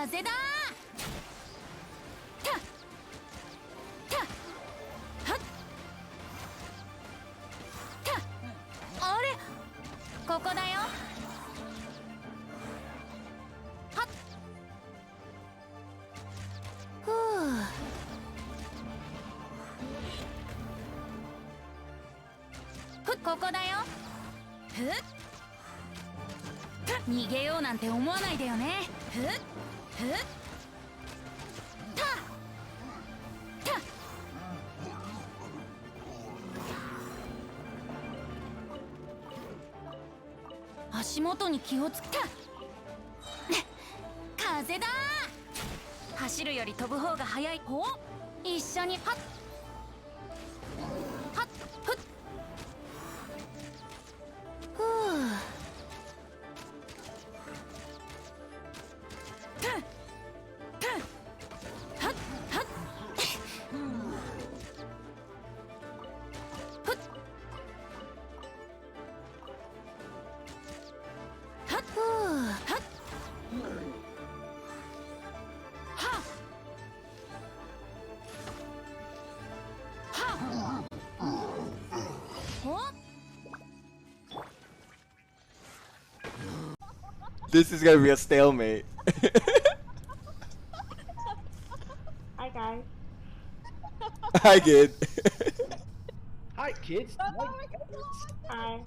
風だ。たたはった。あれ、ここだよ。はっふう。ここだよ。ふっ。逃げようなんて思わないでよね。ふっふっ。たた。足元に気をつけた。風だ。走るより飛ぶ方が速い。お、一緒にパッパッフッ。ふう。This is gonna be a stalemate. Hi guys. Hi, kid. Hi, kids. Hi.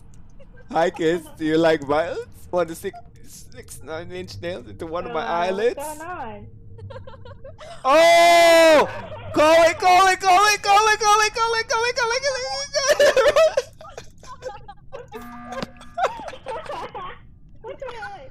Hi, kids. Do you like violence? Want to stick 9-inch nails into one of my eyelids? What's going on? Oh! Call it! Call it! Call it! Call it! Call it! Call it! Call it! Call it! What the heck?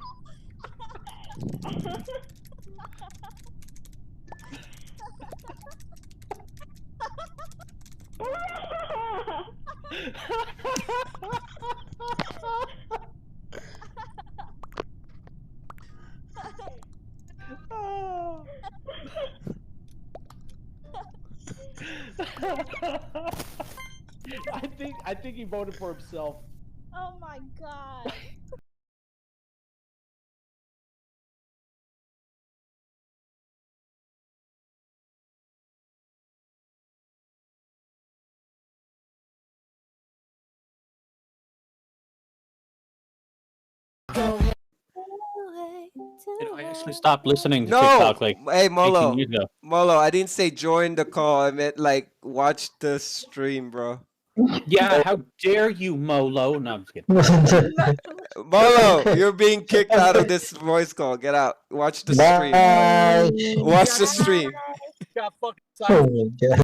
I think he voted for himself. Oh my god. I actually stopped listening to No! TikTok like Hey, 18 Molo. years ago. Molo, I didn't say join the call. I meant like watch the stream, bro. Yeah, how dare you, Molo? No, I'm just kidding. Molo, you're being kicked out of this voice call. Get out. Watch the stream. Bye. Watch the stream. Got fucking Oh silent. my god.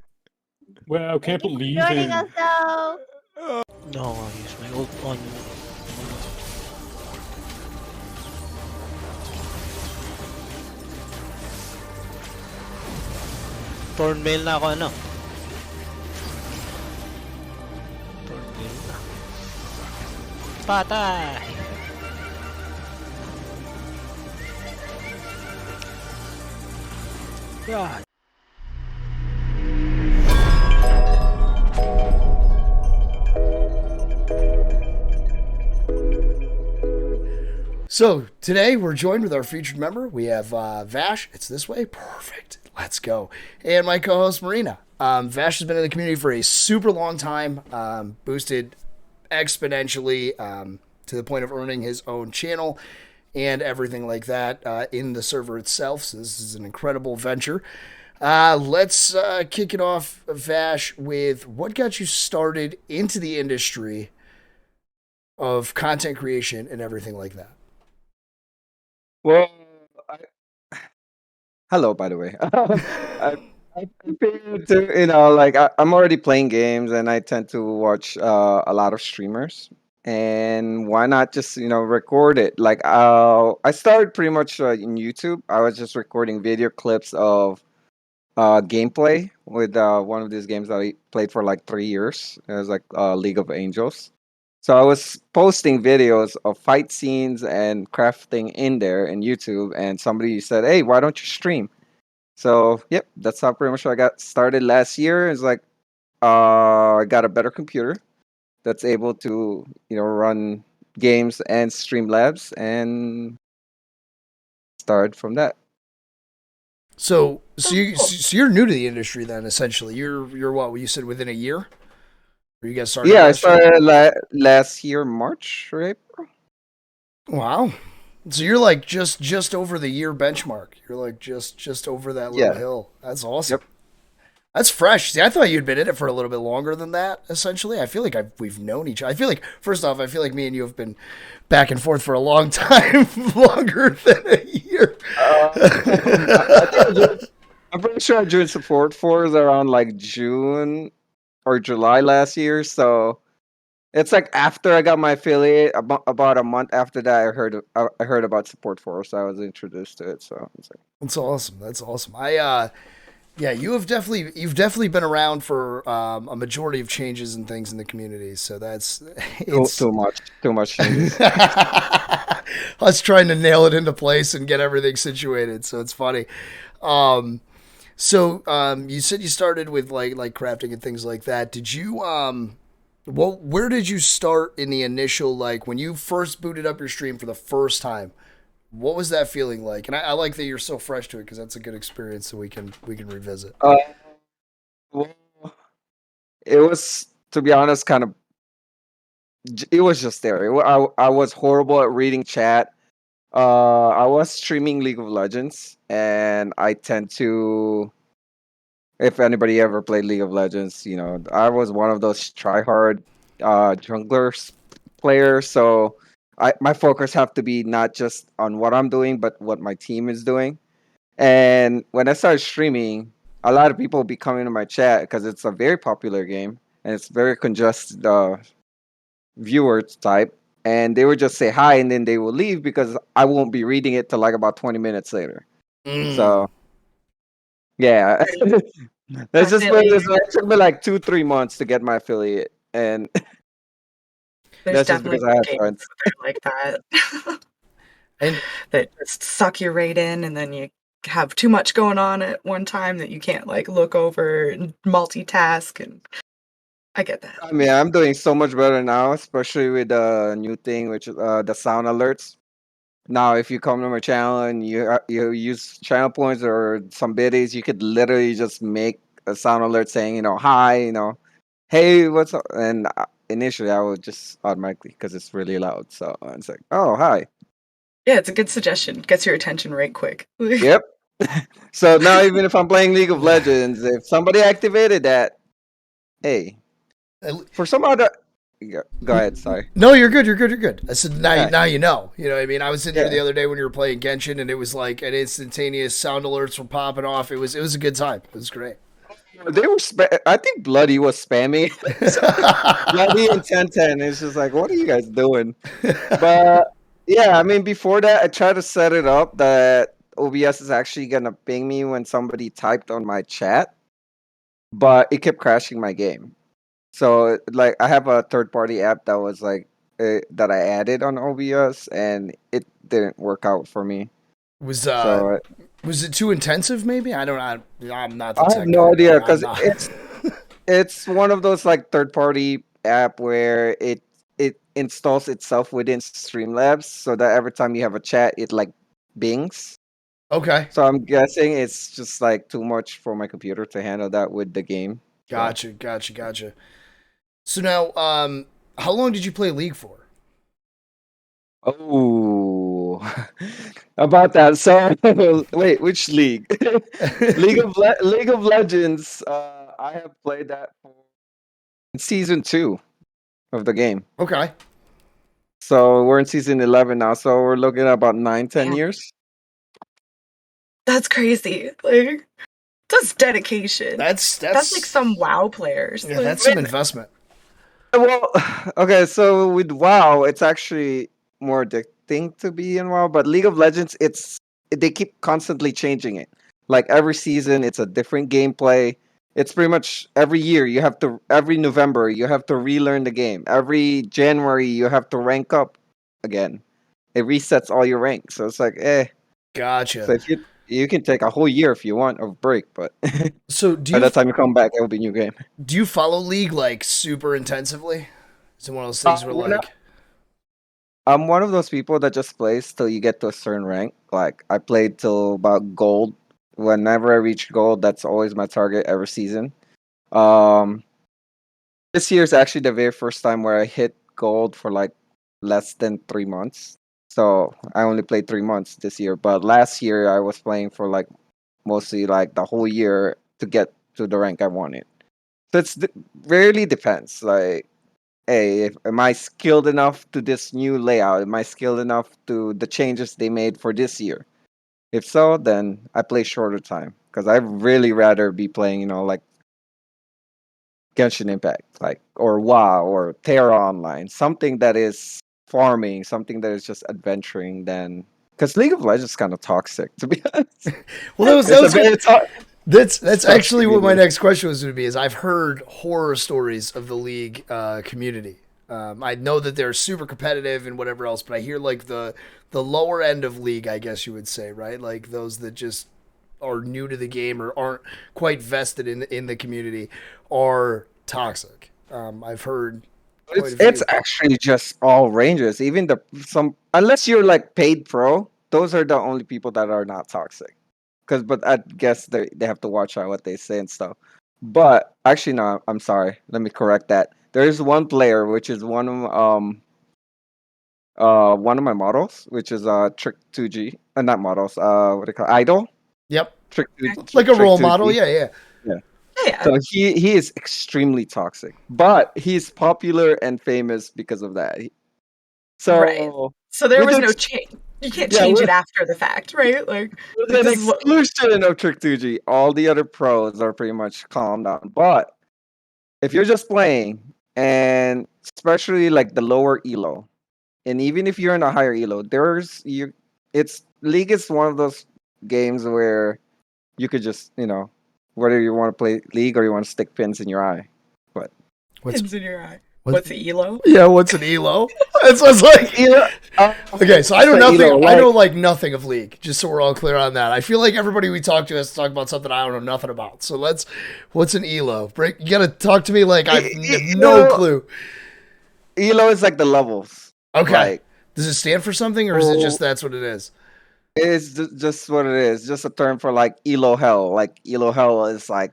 Well, I can't believe Joining it. us though. No, I'll use my ult on. Thornmail na ako ano? Thornmail na. Patay! God. So today we're joined with our featured member. We have Vash. It's this way. Perfect. Let's go. And my co-host Marina. Vash has been in the community for a super long time. Boosted exponentially to the point of earning his own channel and everything like that in the server itself. So this is an incredible venture. Let's kick it off, Vash, with what got you started into the industry of content creation and everything like that. Well, hello, by the way. I feel to, like I'm already playing games and I tend to watch a lot of streamers. And why not just, record it? Like, I started pretty much in YouTube. I was just recording video clips of gameplay with one of these games that I played for like 3 years. It was like League of Angels. So I was posting videos of fight scenes and crafting in there in YouTube, and somebody said, "Hey, why don't you stream?" So yep, that's how pretty much I got started last year. It's like I got a better computer that's able to run games and stream labs, and started from that. You're new to the industry then. Essentially, you're what you said within a year. Or you guys started? Yeah, I last year? started last year, March, right? Wow. So you're like just over the year benchmark. You're like just over that little Yeah. hill. That's awesome. Yep. That's fresh. See, I thought you'd been in it for a little bit longer than that. Essentially, I feel like we've known each other. I feel like first off, I feel like me and you have been back and forth for a long time, longer than a year. I'm pretty sure I joined support for around like June or July last year. So it's like after I got my affiliate, about a month after that, I heard about support for, so I was introduced to it. So it's like, That's awesome. That's awesome. Yeah, you've definitely been around for a majority of changes and things in the community. So that's too much changes. us trying to nail it into place and get everything situated. So it's funny. You said you started with like crafting and things like that. Did you where did you start in the initial, like when you first booted up your stream for the first time? What was that feeling like? And I like that you're so fresh to it because that's a good experience that we can revisit. Well, it was, to be honest, kind of. It was just there. I was horrible at reading chat. I was streaming League of Legends, and I tend to. If anybody ever played League of Legends, I was one of those try-hard junglers players. So my focus have to be not just on what I'm doing, but what my team is doing. And when I started streaming, a lot of people be coming to my chat because it's a very popular game and it's very congested viewer type. And they would just say hi and then they will leave because I won't be reading it till like about 20 minutes later. So, yeah. That's just what it is. It took me like 2-3 months to get my affiliate. And There's that's just definitely because I had games friends. that are like that. And that just suck you right in, and then you have too much going on at one time that you can't like look over and multitask, and I get that. I mean, I'm doing so much better now, especially with the new thing, which is the sound alerts. Now, if you come to my channel and you use channel points or some biddies, you could literally just make a sound alert saying, hi, hey, what's up? And initially, I would just automatically because it's really loud. So it's like, oh, hi. Yeah, it's a good suggestion. Gets your attention right quick. Yep. So now, even if I'm playing League of Legends, if somebody activated that, hey, for some other. Go ahead, sorry. No, you're good. You're good. I said now. Yeah. Now you know. You know what I mean? I was sitting here Yeah. the other day when you were playing Genshin, and it was like an instantaneous sound alerts were popping off. It was a good time. It was great. They were. I think Bloody was spamming. Bloody and 1010. It's just like, what are you guys doing? But yeah, I mean, before that, I tried to set it up that OBS is actually gonna ping me when somebody typed on my chat, but it kept crashing my game. So like, I have a third-party app that was like that I added on OBS, and it didn't work out for me. Was it too intensive? Maybe I'm not. I have no idea because it's one of those like third-party app where it installs itself within Streamlabs, so that every time you have a chat, it like bings. Okay. So I'm guessing it's just like too much for my computer to handle that with the game. Gotcha. So now, how long did you play League for? Oh, about that. So wait, which league? League of Legends. I have played that for season 2 of the game. Okay. So we're in season 11 now. So we're looking at about 9-10 years. That's crazy. Like, that's dedication. That's like some WoW players. Yeah, Like, that's some investment. Well, okay. So with WoW, it's actually more addicting to be in WoW. But League of Legends, they keep constantly changing it. Like every season, it's a different gameplay. It's pretty much every year every November you have to relearn the game. Every January you have to rank up again. It resets all your ranks. So it's like, Gotcha. So if you can take a whole year if you want of break, but so by the time you come back, it'll be a new game. Do you follow League like super intensively? Is it one of those things where like I'm one of those people that just plays till you get to a certain rank. Like I played till about gold whenever I reach gold, that's always my target every season. Um, this year is actually the very first time where I hit gold for like less than 3 months. So I only played 3 months this year, but last year I was playing for like mostly like the whole year to get to the rank I wanted. So really depends. Like, hey, am I skilled enough to this new layout? Am I skilled enough to the changes they made for this year? If so, then I play shorter time because I'd really rather be playing, like Genshin Impact, like or WoW or Terra Online, something that is farming, something that is just adventuring. Than because League of Legends is kind of toxic, to be honest. Well, that's Sucks actually to what be my there. next question was going to be. Is I've heard horror stories of the League community. I know that they're super competitive and whatever else, but I hear like the lower end of League, I guess you would say, right? Like those that just are new to the game or aren't quite vested in the community are toxic. I've heard. It's actually just all ranges. Even unless you're like paid pro, those are the only people that are not toxic. But I guess they have to watch out what they say and stuff. But actually, no, I'm sorry. Let me correct that. There is one player which is one of my models, which is Trick 2G. Not models. What do you call it? Idol? Yep. Trick Like a Trick role 2G. model. Yeah, yeah. Yeah. So he is extremely toxic, but he's popular and famous because of that. So Right. So there with was the no ex- change. You can't yeah, change with, it after the fact, right? Like with an this is what. exclusion of Trick 2G, all the other pros are pretty much calmed down. But if you're just playing, and especially like the lower elo, and even if you're in a higher elo, it's League is one of those games where you could just whether you want to play League or you want to stick pins in your eye. But Pins in your eye. What's the elo? Yeah, what's an elo? That's what's like. Okay, so I know nothing. I know like nothing of League. Just so we're all clear on that. I feel like everybody we talk to has to talk about something I don't know nothing about. So what's an elo? You gotta talk to me like I have no clue. Elo is like the levels. Okay. Like, does it stand for something, or is it just that's what it is? It's just what it is. Just a term for like elo hell. Like elo hell is like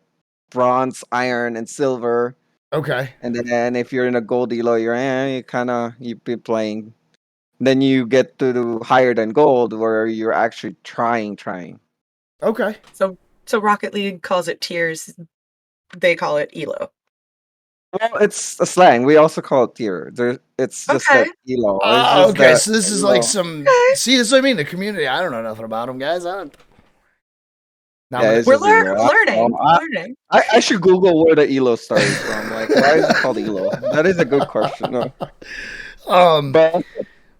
bronze, iron, and silver. Okay. And then if you're in a gold elo, you've been playing. Then you get to the higher than gold, where you're actually trying. Okay. So Rocket League calls it tiers. They call it elo. Well, it's a slang. We also call it tier. It's just Okay. that elo. Okay, so this is like elo. some. See, that's what I mean. The community. I don't know nothing about them, guys. I don't. We're learning. I should Google where the elo started from. Like, why is it called elo? That is a good question. No. But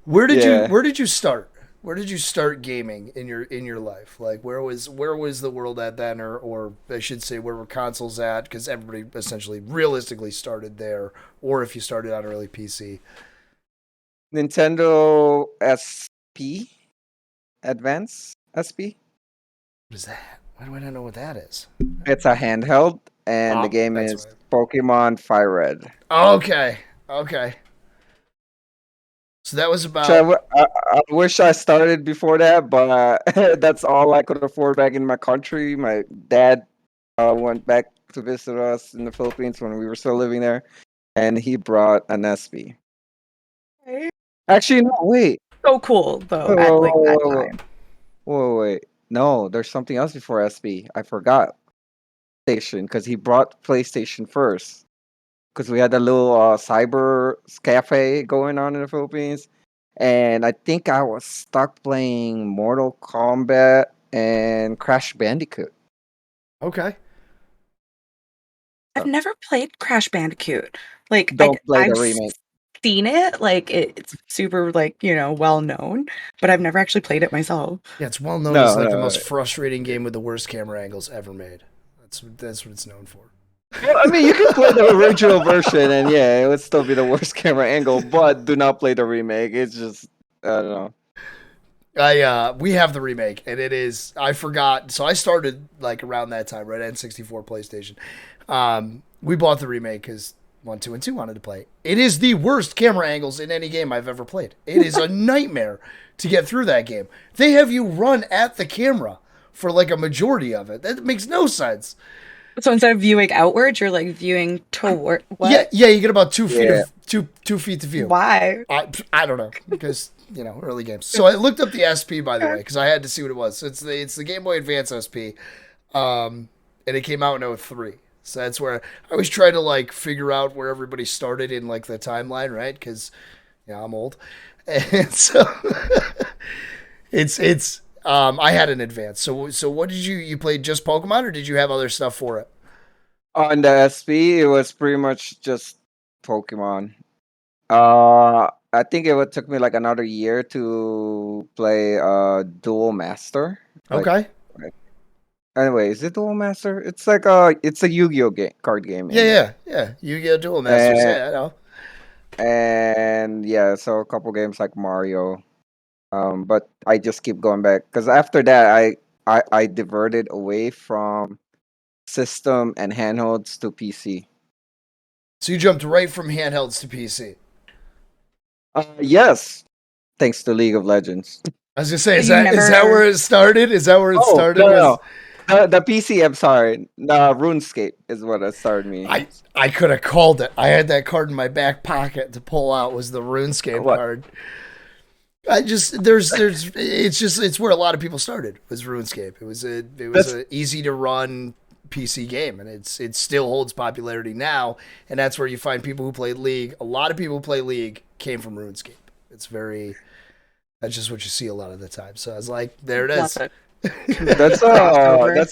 where did you start? Where did you start gaming in your life? Like, where was the world at then, or I should say, where were consoles at? Because everybody essentially realistically started there, or if you started on early PC. Nintendo SP, Advance SP. What is that? Why do I not know what that is? It's a handheld, and the game is Pokemon Fire Red. Okay. So that was about. I wish I started before that, but that's all I could afford back in my country. My dad went back to visit us in the Philippines when we were still living there, and he brought an SP. Actually, no, wait. So cool though. At like that time. Wait. No, there's something else before SP. I forgot. PlayStation, because he brought PlayStation first. Because we had a little cyber cafe going on in the Philippines. And I think I was stuck playing Mortal Kombat and Crash Bandicoot. Okay. I've never played Crash Bandicoot. Like, Don't play I've the remake. seen it. Like, it's super, like, well known. But I've never actually played it myself. Yeah, it's well known as like the most frustrating game with the worst camera angles ever made. That's what it's known for. Well, I mean, you can play the original version, and yeah, it would still be the worst camera angle. But do not play the remake. It's just I don't know. We have the remake, and it is. I forgot. So I started like around that time, right? N64 PlayStation. We bought the remake because 1, 2, and 2 wanted to play. It is the worst camera angles in any game I've ever played. It is a nightmare to get through that game. They have you run at the camera for like a majority of it. That makes no sense. So instead of viewing outwards, you're like viewing toward what? Yeah, you get about 2 feet Yeah. of 2 feet to view. Why? I don't know, because early games. So I looked up the SP, by the way, because I had to see what it was. So it's the Game Boy Advance SP, and it came out in 2003. So that's where I was trying to like figure out where everybody started in like the timeline, right? Because I'm old, and so it's I had an Advance. So what did you played just Pokemon, or did you have other stuff for it? On the SP, it was pretty much just Pokemon. I think it took me like another year to play Dual Master. Okay. Anyway, is it Dual Master? It's like it's a Yu-Gi-Oh card game. Yeah. Yu-Gi-Oh! Duel Masters. Yeah, I know. And yeah, so a couple games like Mario. But I just keep going back because after that, I diverted away from system and handhelds to PC. So you jumped right from handhelds to PC. Yes, thanks to League of Legends. I was gonna say, is You that where it started? Is that where it started? No. The PC, I'm sorry. RuneScape is what it started me. I could have called it. I had that card in my back pocket to pull out. Was the RuneScape card? It's where a lot of people started. Was RuneScape. It was a easy to run PC game, and it still holds popularity now. And that's where you find people who played League. A lot of people who play League came from RuneScape. That's just what you see a lot of the time. So I was like, there it is. That's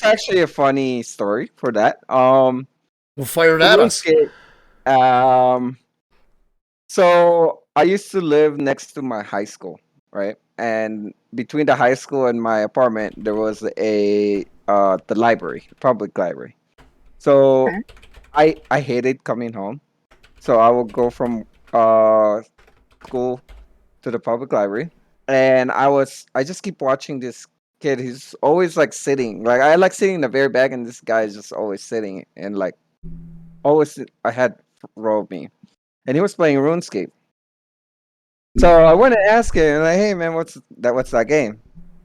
actually a funny story for that. We'll fire it at us. So I used to live next to my high school, right? And between the high school and my apartment, there was the library, public library. So I hated coming home. So I would go from school to the public library, and I just keep watching this kid. He's always like sitting. Like I like sitting in the very back, and this guy is just always sitting and like always ahead row of me, and he was playing RuneScape. So I went to ask him, like, "Hey man, what's that game?"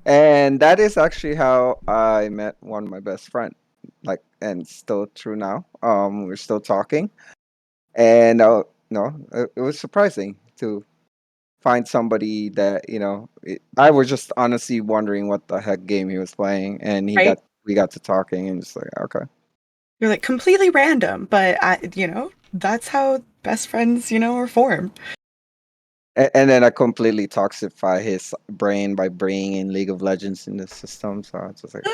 And that is actually how I met one of my best friend. Like, and still true now. We're still talking, and it was surprising to find somebody that I was just honestly wondering what the heck game he was playing, and we got to talking, and just like, okay. You're like completely random, but that's how best friends, are formed. And then I completely toxify his brain by bringing in League of Legends in the system. So it's just like,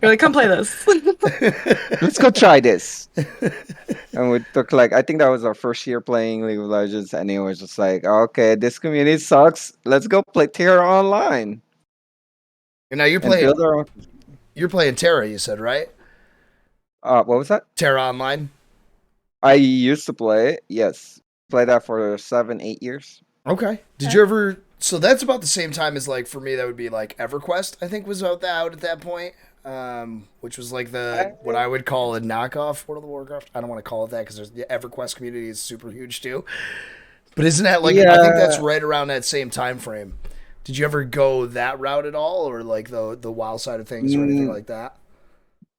You're like, come play this. let's go try this. And we took I think that was our first year playing League of Legends, and it was just like, okay, this community sucks. Let's go play Terra Online. And now you're playing Terra, you said, right? What was that? Terra Online. I used to play it. Yes, played that for 7-8 years. Okay. Did you ever? So that's about the same time as for me. That would be EverQuest. I think was out at that point. Which was what I would call a knockoff World of Warcraft. I don't want to call it that because the EverQuest community is super huge too. But isn't that I think that's right around that same time frame. Did you ever go that route at all, or the WoW side of things, or anything like that?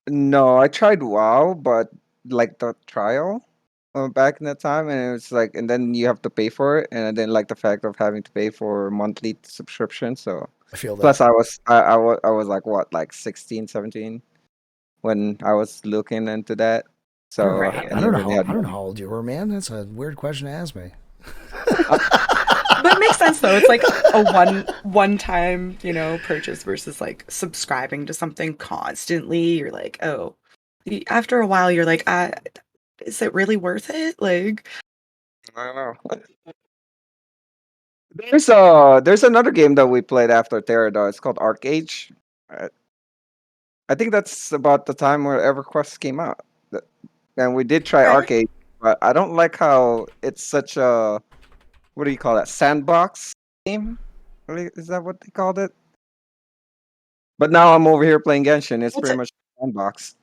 No, I tried WoW, but the trial back in that time, and it was and then you have to pay for it, and I didn't like the fact of having to pay for monthly subscription. So I feel that. Plus, I was 16, 17 when I was looking into that. So I don't know how old you were, man. That's a weird question to ask me. But it makes sense though. It's like a one-time, purchase versus subscribing to something constantly. You're like, oh, after a while, you're like, is it really worth it? I don't know. There's another game that we played after Terra, though. It's called Arcade. I think that's about the time where EverQuest came out, and we did try Arcade, but I don't like how it's such a what do you call that, sandbox game? Is that what they called it? But now I'm over here playing Genshin. It's pretty much a sandbox.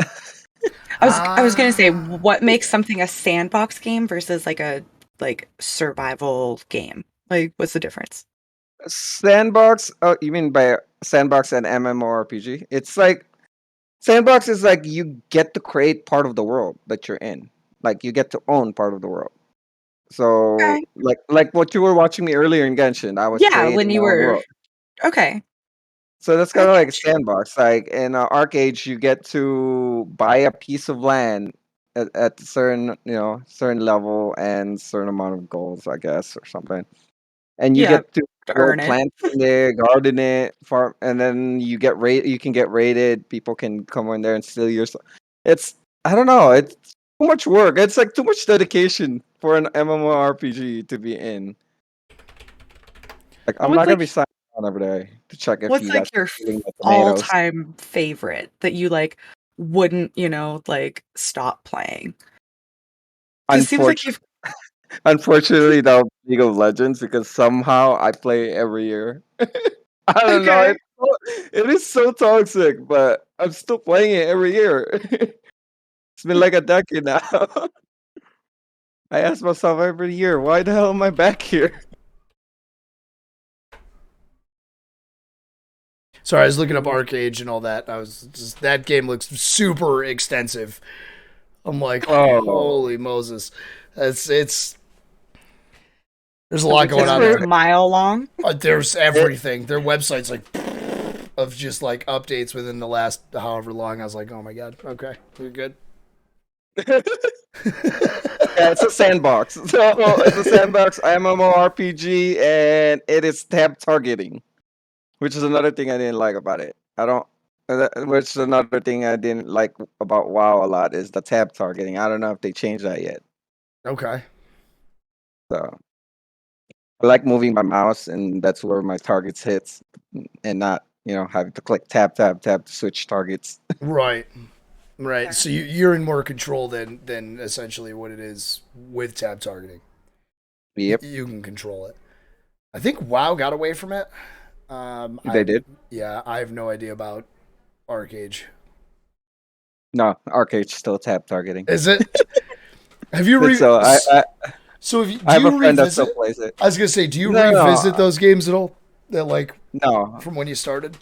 I was gonna say, what makes something a sandbox game versus a survival game? What's the difference? Sandbox? Oh, you mean by Sandbox and MMORPG. It's like Sandbox is like you get to create part of the world that you're in. Like you get to own part of the world. So Okay. like what you were watching me earlier in Genshin, I was Yeah, when creating you my own were world. okay. So that's I kind of like get you. Sandbox. Like in Arcade, you get to buy a piece of land at certain certain level and certain amount of goals, I guess, or something. And you Yeah, get to to grow earn it. plants in there, garden it, farm, and then you get You can get raided. People can come in there and steal your stuff. It's I don't know. It's too much work. It's like too much dedication for an MMORPG to be in. Like I'm not gonna be signing on every day to check if What's you guys like your are eating the tomatoes. all-time favorite that you like wouldn't, like stop playing? 'Cause it seems like you've Unfortunately, that was League of Legends because somehow I play every year. I don't know. okay. It is so toxic, but I'm still playing it every year. It's been like a decade now. I ask myself every year, why the hell am I back here? Sorry, I was looking up Arcade and all that. That game looks super extensive. I'm like, Oh. holy Moses. There's a lot going on It's there. a mile long. There's everything. Their website's like of just like updates within the last however long. I was like, oh my god, okay, we're good. Yeah, it's a sandbox. So it's a sandbox MMORPG, and it is tab targeting, which is another thing I didn't like about it. Which is another thing I didn't like about WoW a lot is the tab targeting. I don't know if they changed that yet. Okay. So I like moving my mouse, and that's where my targets hits, and not having to click tab to switch targets. Right. Right. So you're in more control than essentially what it is with tab targeting. Yep, You can control it. I think WoW got away from it. they did. Yeah, I have no idea about Arcade. No, Arcade's still tab targeting. Is it? Have you So do I have you a friend that revisit? still plays it. I was gonna say, do you No. revisit those games at all? That like No, from when you started,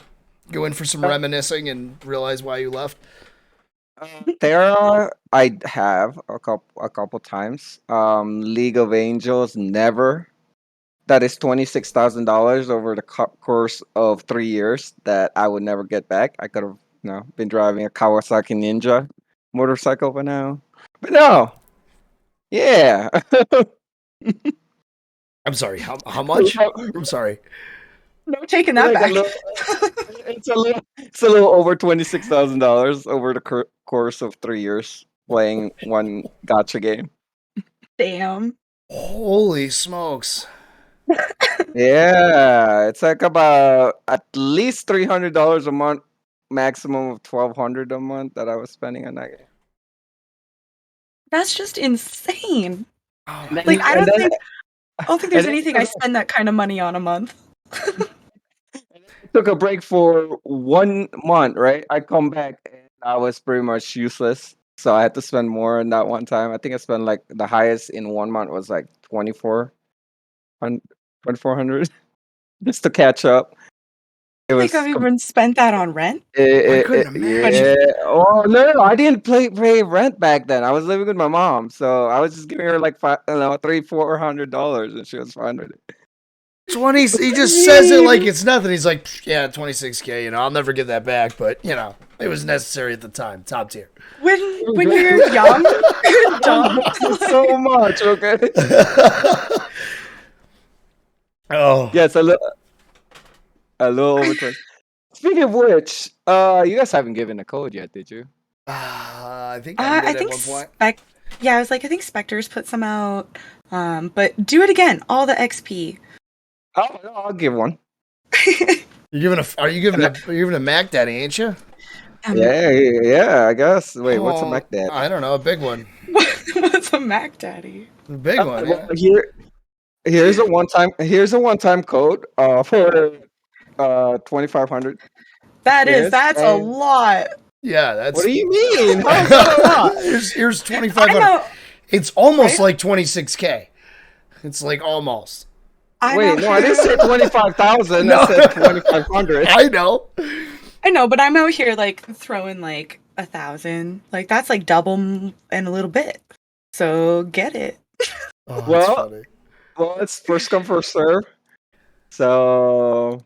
go in for some reminiscing and realize why you left. Terra, I have a couple times. League of Angels, never. That is $26,000 over the course of 3 years that I would never get back. I could have, been driving a Kawasaki Ninja motorcycle by now. But no, yeah. I'm sorry. How much? I'm sorry. No taking that Like back. it's a little over $26,000 over the course of 3 years playing one gotcha game. Damn. Holy smokes! Yeah, it's like about at least $300 a month, maximum of $1,200 a month that I was spending on that game. That's just insane. Oh, And then- Like I and don't then- think there's then- anything I spend that kind of money on a month. Took a break for 1 month, right? I come back and I was pretty much useless. So I had to spend more in that one time. I think I spent like the highest in 1 month was like 2,400 just to catch up. It Like I've even spent that on rent. I couldn't imagine. Yeah. Oh no, I didn't pay rent back then. I was living with my mom, so I was just giving her like $300-$400, and she was fine with it. 20. He just says it like it's nothing. He's like, yeah, $26K. I'll never get that back, but it was necessary at the time. Top tier. When you're young, you're dumb. So much, okay? Oh, Yeah, it's a little over 20. Speaking of which, you guys haven't given a code yet, did you? I think I I did think at one point. I was like, I think Spectre's put some out. But do it again. All the XP. Oh, no, I'll give one. Are you giving a Mac Daddy, ain't you? Yeah, I guess. Wait, what's a Oh, Mac Dad? I don't know, a big one. What's a Mac Daddy? A big one. Yeah. Well, here's a one-time code for 2,500. That's a lot. Yeah, that's. What do you mean? How is that a lot? Here's I 2,500. know. It's almost Right? like 26K. It's like almost. I'm Wait, out no, I here- didn't say 25,000. No. I said 2,500. I know. I know, but I'm out here like throwing like 1,000. Like that's like double and a little bit. So get it. Oh, that's Well, funny. Well, it's first come, first serve. So,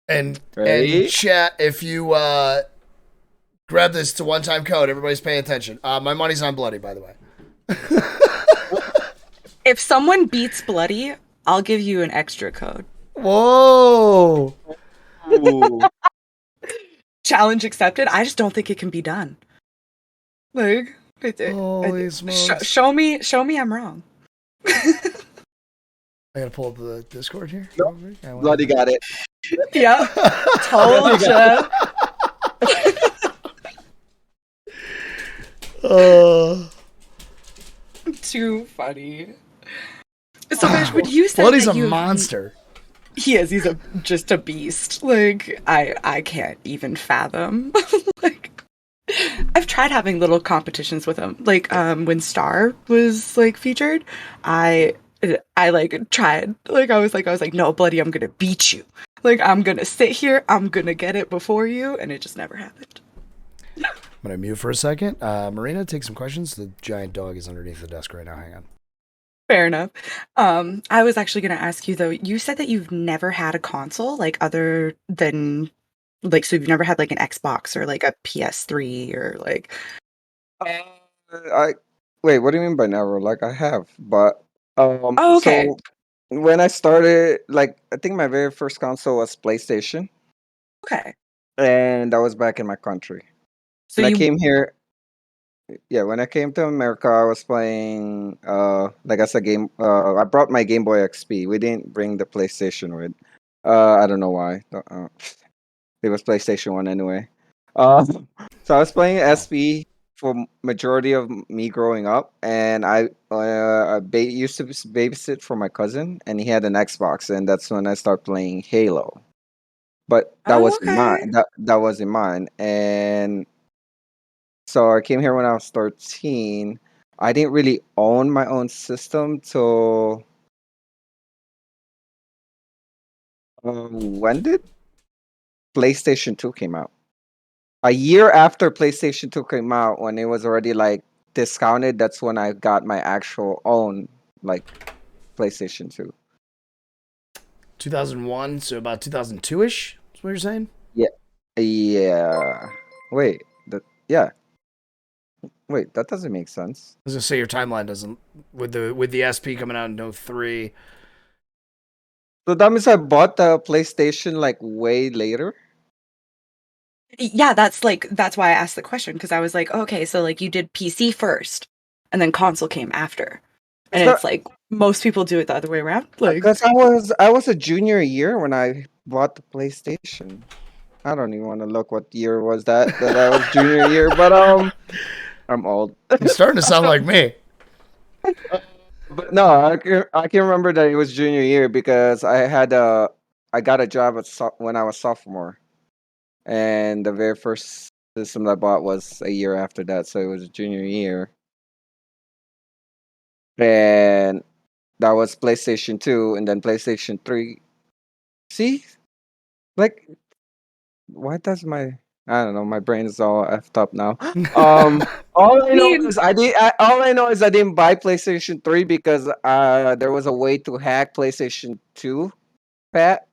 And Ready? chat, if you grab this, it's a one-time code. Everybody's paying attention. My money's on Bloody, by the way. If someone beats Bloody, I'll give you an extra code. Whoa. ooh. Challenge accepted. I just don't think it can be done. Like, Holy smokes. show me I'm wrong. I gotta pull up the Discord here. Nope. Bloody got it. Yeah, told ya. Too funny. So, Bash, when you said Bloody's that a you monster. he is. He's just a beast. Like I can't even fathom. Like I've tried having little competitions with him. Like when Star was like featured, I like tried. Like I was like, no, Bloody, I'm gonna beat you. Like I'm gonna sit here. I'm gonna get it before you, and it just never happened. I'm gonna mute for a second. Marina, take some questions. The giant dog is underneath the desk right now. Hang on. Fair enough. I was actually going to ask you though. You said that you've never had a console, like other than, like, so you've never had like an Xbox or like a PS3 or like. Wait. What do you mean by never? Like I have, but Oh, okay. So when I started, like I think my very first console was PlayStation, Okay. and that was back in my country. So When I you. came here, yeah, when I came to America, I was playing like I said, game. I brought my Game Boy XP. We didn't bring the PlayStation with. I don't know why. It was PlayStation 1 anyway. Uh, so I was playing SP for majority of me growing up, and I used to babysit for my cousin, and he had an Xbox, and that's when I started playing Halo. But that Oh, wasn't okay. mine. That wasn't mine, and so I came here when I was 13. I didn't really own my own system till when did PlayStation 2 came out? A year after PlayStation 2 came out, when it was already like discounted, that's when I got my actual own like PlayStation 2. 2001, so about 2002-ish. That's what you're saying? Yeah. Wait. Yeah. Wait, that doesn't make sense. I was gonna say your timeline doesn't with the SP coming out in 03. So that means I bought the PlayStation like way later. Yeah, that's why I asked the question, because I was like, okay, so like you did PC first, and then console came after, and So- it's like most people do it the other way around. Like, Because I was a junior year when I bought the PlayStation. I don't even want to look what year was that I was junior year, but I'm old. You're starting to sound like me. But no, I can remember that it was junior year because I got a job when I was sophomore, and the very first system that I bought was a year after that, so it was junior year, and that was PlayStation 2, and then PlayStation 3. See, like, why does I don't know, my brain is all effed up now. All I know mean- is all I know is I didn't buy PlayStation 3 because there was a way to hack PlayStation 2, Pat,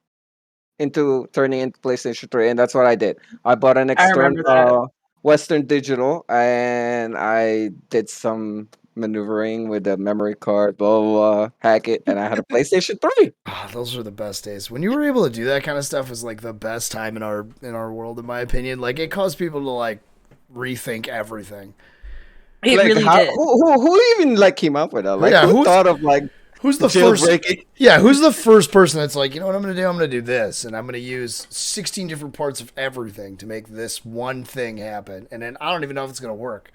into turning into PlayStation 3, and that's what I did. I bought an I remember that. external Western Digital, and I did some maneuvering with the memory card, blah blah, blah, hack it, and I had a PlayStation 3. Oh, those were the best days. When you were able to do that kind of stuff was like the best time in our world, in my opinion. Like it caused people to like rethink everything. it Like, really did. Who even like came up with that? Like, Yeah, who thought of like Who's the first? jailbreaking? Yeah, who's the first person that's like, you know what I'm gonna do? I'm gonna do this, and I'm gonna use 16 different parts of everything to make this one thing happen, and then I don't even know if it's gonna work.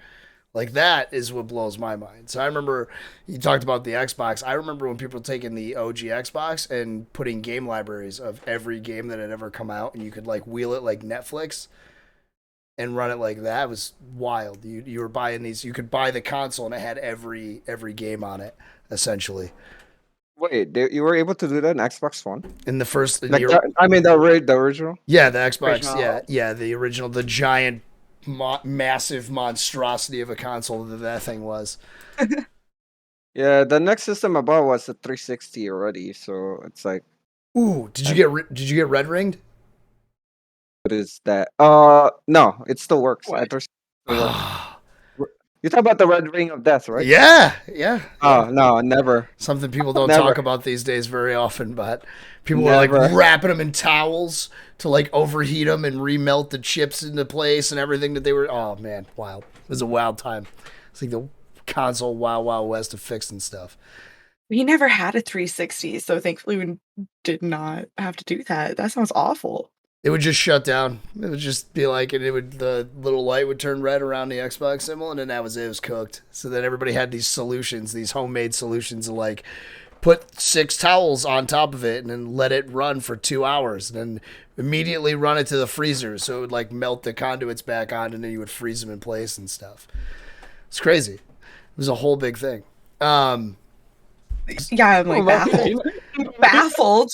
Like that is what blows my mind. So I remember you talked about the Xbox. I remember when people were taking the OG Xbox and putting game libraries of every game that had ever come out, and you could like wheel it like Netflix and run it like that. It was wild. You were buying these. You could buy the console and it had every game on it essentially. Wait, you were able to do that in Xbox One? In the first, Like, the original? yeah, the Xbox, Original. yeah, the original, the giant, massive monstrosity of a console that thing was. Yeah, the next system I bought was the 360 already, so it's like, Ooh, did you get red ringed? what is that? No, it still works. What? It still works. You talk about the red ring of death, right? Yeah. Oh no, never. Something people don't Never. talk about these days very often, but people were like Never. wrapping them in towels to like overheat them and remelt the chips into place and everything that they were. Oh man, wild! It was a wild time. It's like the console wild west of fixing stuff. We never had a 360, so thankfully we did not have to do that. That sounds awful. It would just shut down. It would just be like, and the little light would turn red around the Xbox symbol, and then that was it. It was cooked. So then everybody had these solutions, these homemade solutions, of like put 6 towels on top of it, and then let it run for 2 hours, and then immediately run it to the freezer, so it would like melt the conduits back on, and then you would freeze them in place and stuff. It's crazy. It was a whole big thing. Yeah, I'm like baffled. Baffled.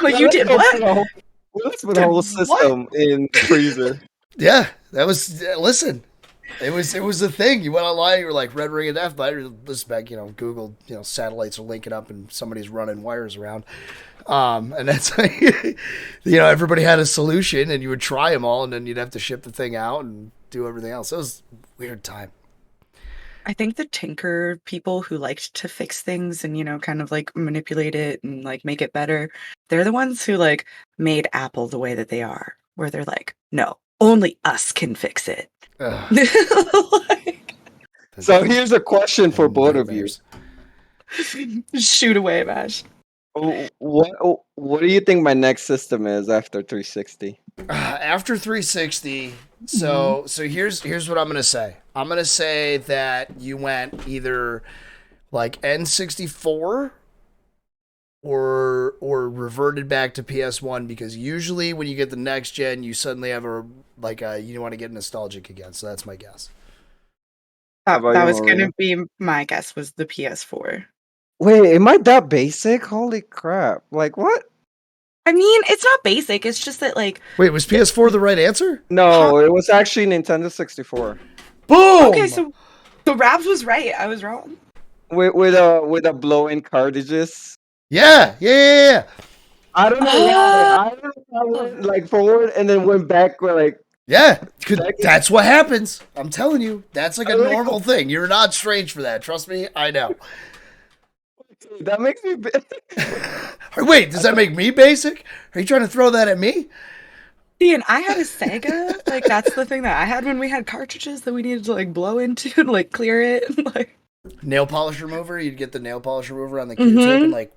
Like you did what? Let's put the whole system in freezer. Yeah, that was. Listen, it was a thing. You went online, you were like red ring of death, but this back, Google, satellites are linking up and somebody's running wires around, and that's everybody had a solution, and you would try them all, and then you'd have to ship the thing out and do everything else. It was a weird time. I think the tinker people who liked to fix things and, kind of like manipulate it and like make it better, they're the ones who like made Apple the way that they are, where they're like, no, only us can fix it. Like, So here's a question for both of you. shoot away, Vash. What do you think my next system is after 360? After 360, so here's what I'm gonna say. I'm gonna say that you went either like N64 or reverted back to PS1, because usually when you get the next gen, you suddenly have you want to get nostalgic again. So that's my guess. How about That you, was Maria? gonna be my guess, was the PS4. Wait, am I that basic? Holy crap. Like, what? I mean, it's not basic. It's just that like, Wait, was PS4 the right answer? No, it was actually Nintendo 64. Boom. okay, so Rabs was right. I was wrong. With a blow-in cartridges. Yeah. I don't know why. I don't know if I went like forward and then went back with like. Yeah, that's what happens. I'm telling you, that's like a normal thing. You're not strange for that. Trust me, I know. That makes me. Wait, does that make me basic? Are you trying to throw that at me? See, and I had a Sega. Like that's the thing that I had when we had cartridges that we needed to like blow into and like clear it. Like Nail polish remover. You'd get the nail polish remover on the Q-tip and like,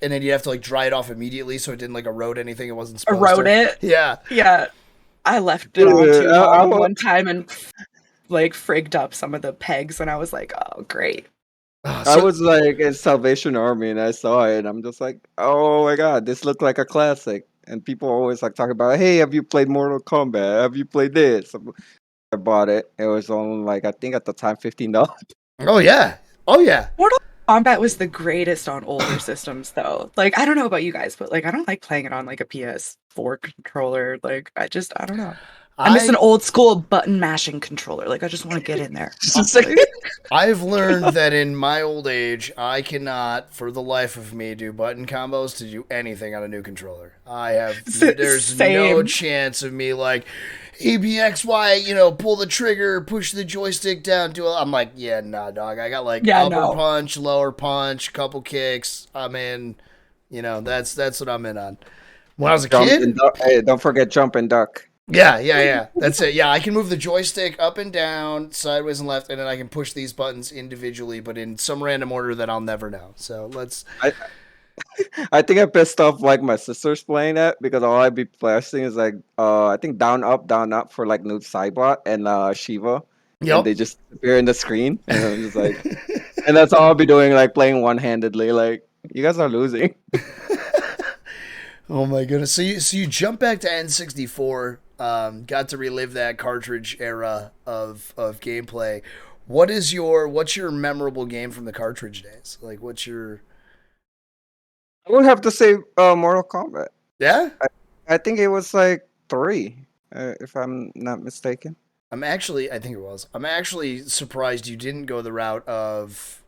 and then you'd have to like dry it off immediately so it didn't like erode anything it wasn't supposed erode to. it. Yeah. Yeah, I left it on too long one time and like frigged up some of the pegs, and I was like, oh great. I was like in Salvation Army and I saw it and I'm just like, oh my god, this looked like a classic. And people always like talk about, hey, have you played Mortal Kombat? Have you played this? I bought it. It was on like, I think at the time $15. Oh yeah. Mortal Kombat was the greatest on older systems though. Like I don't know about you guys, but like I don't like playing it on like a PS4 controller. Like I don't know. I miss an old school button mashing controller. Like I just want to get in there. I've learned that in my old age, I cannot, for the life of me, do button combos to do anything on a new controller. There's no chance of me like ABXY, pull the trigger, push the joystick down. I'm like, yeah, nah, dog. I got like upper punch, lower punch, couple kicks. I'm in. That's what I'm in on. When I was a kid, hey, don't forget jump and duck. Yeah. That's it. Yeah, I can move the joystick up and down, sideways and left, and then I can push these buttons individually, but in some random order that I'll never know. So let's. I think I pissed off like my sisters playing that because all I'd be pressing is like I think down up for like Noob Saibot and Shiva. Yep. And they just appear in the screen. And I'm just like and that's all I'll be doing, like playing one-handedly. Like, you guys are losing. Oh my goodness. So you jump back to N64, got to relive that cartridge era of gameplay. what's your memorable game from the cartridge days? Like, what's your? I would have to say Mortal Kombat. Yeah, I think it was like 3, if I'm not mistaken. I think it was. I'm actually surprised you didn't go the route of,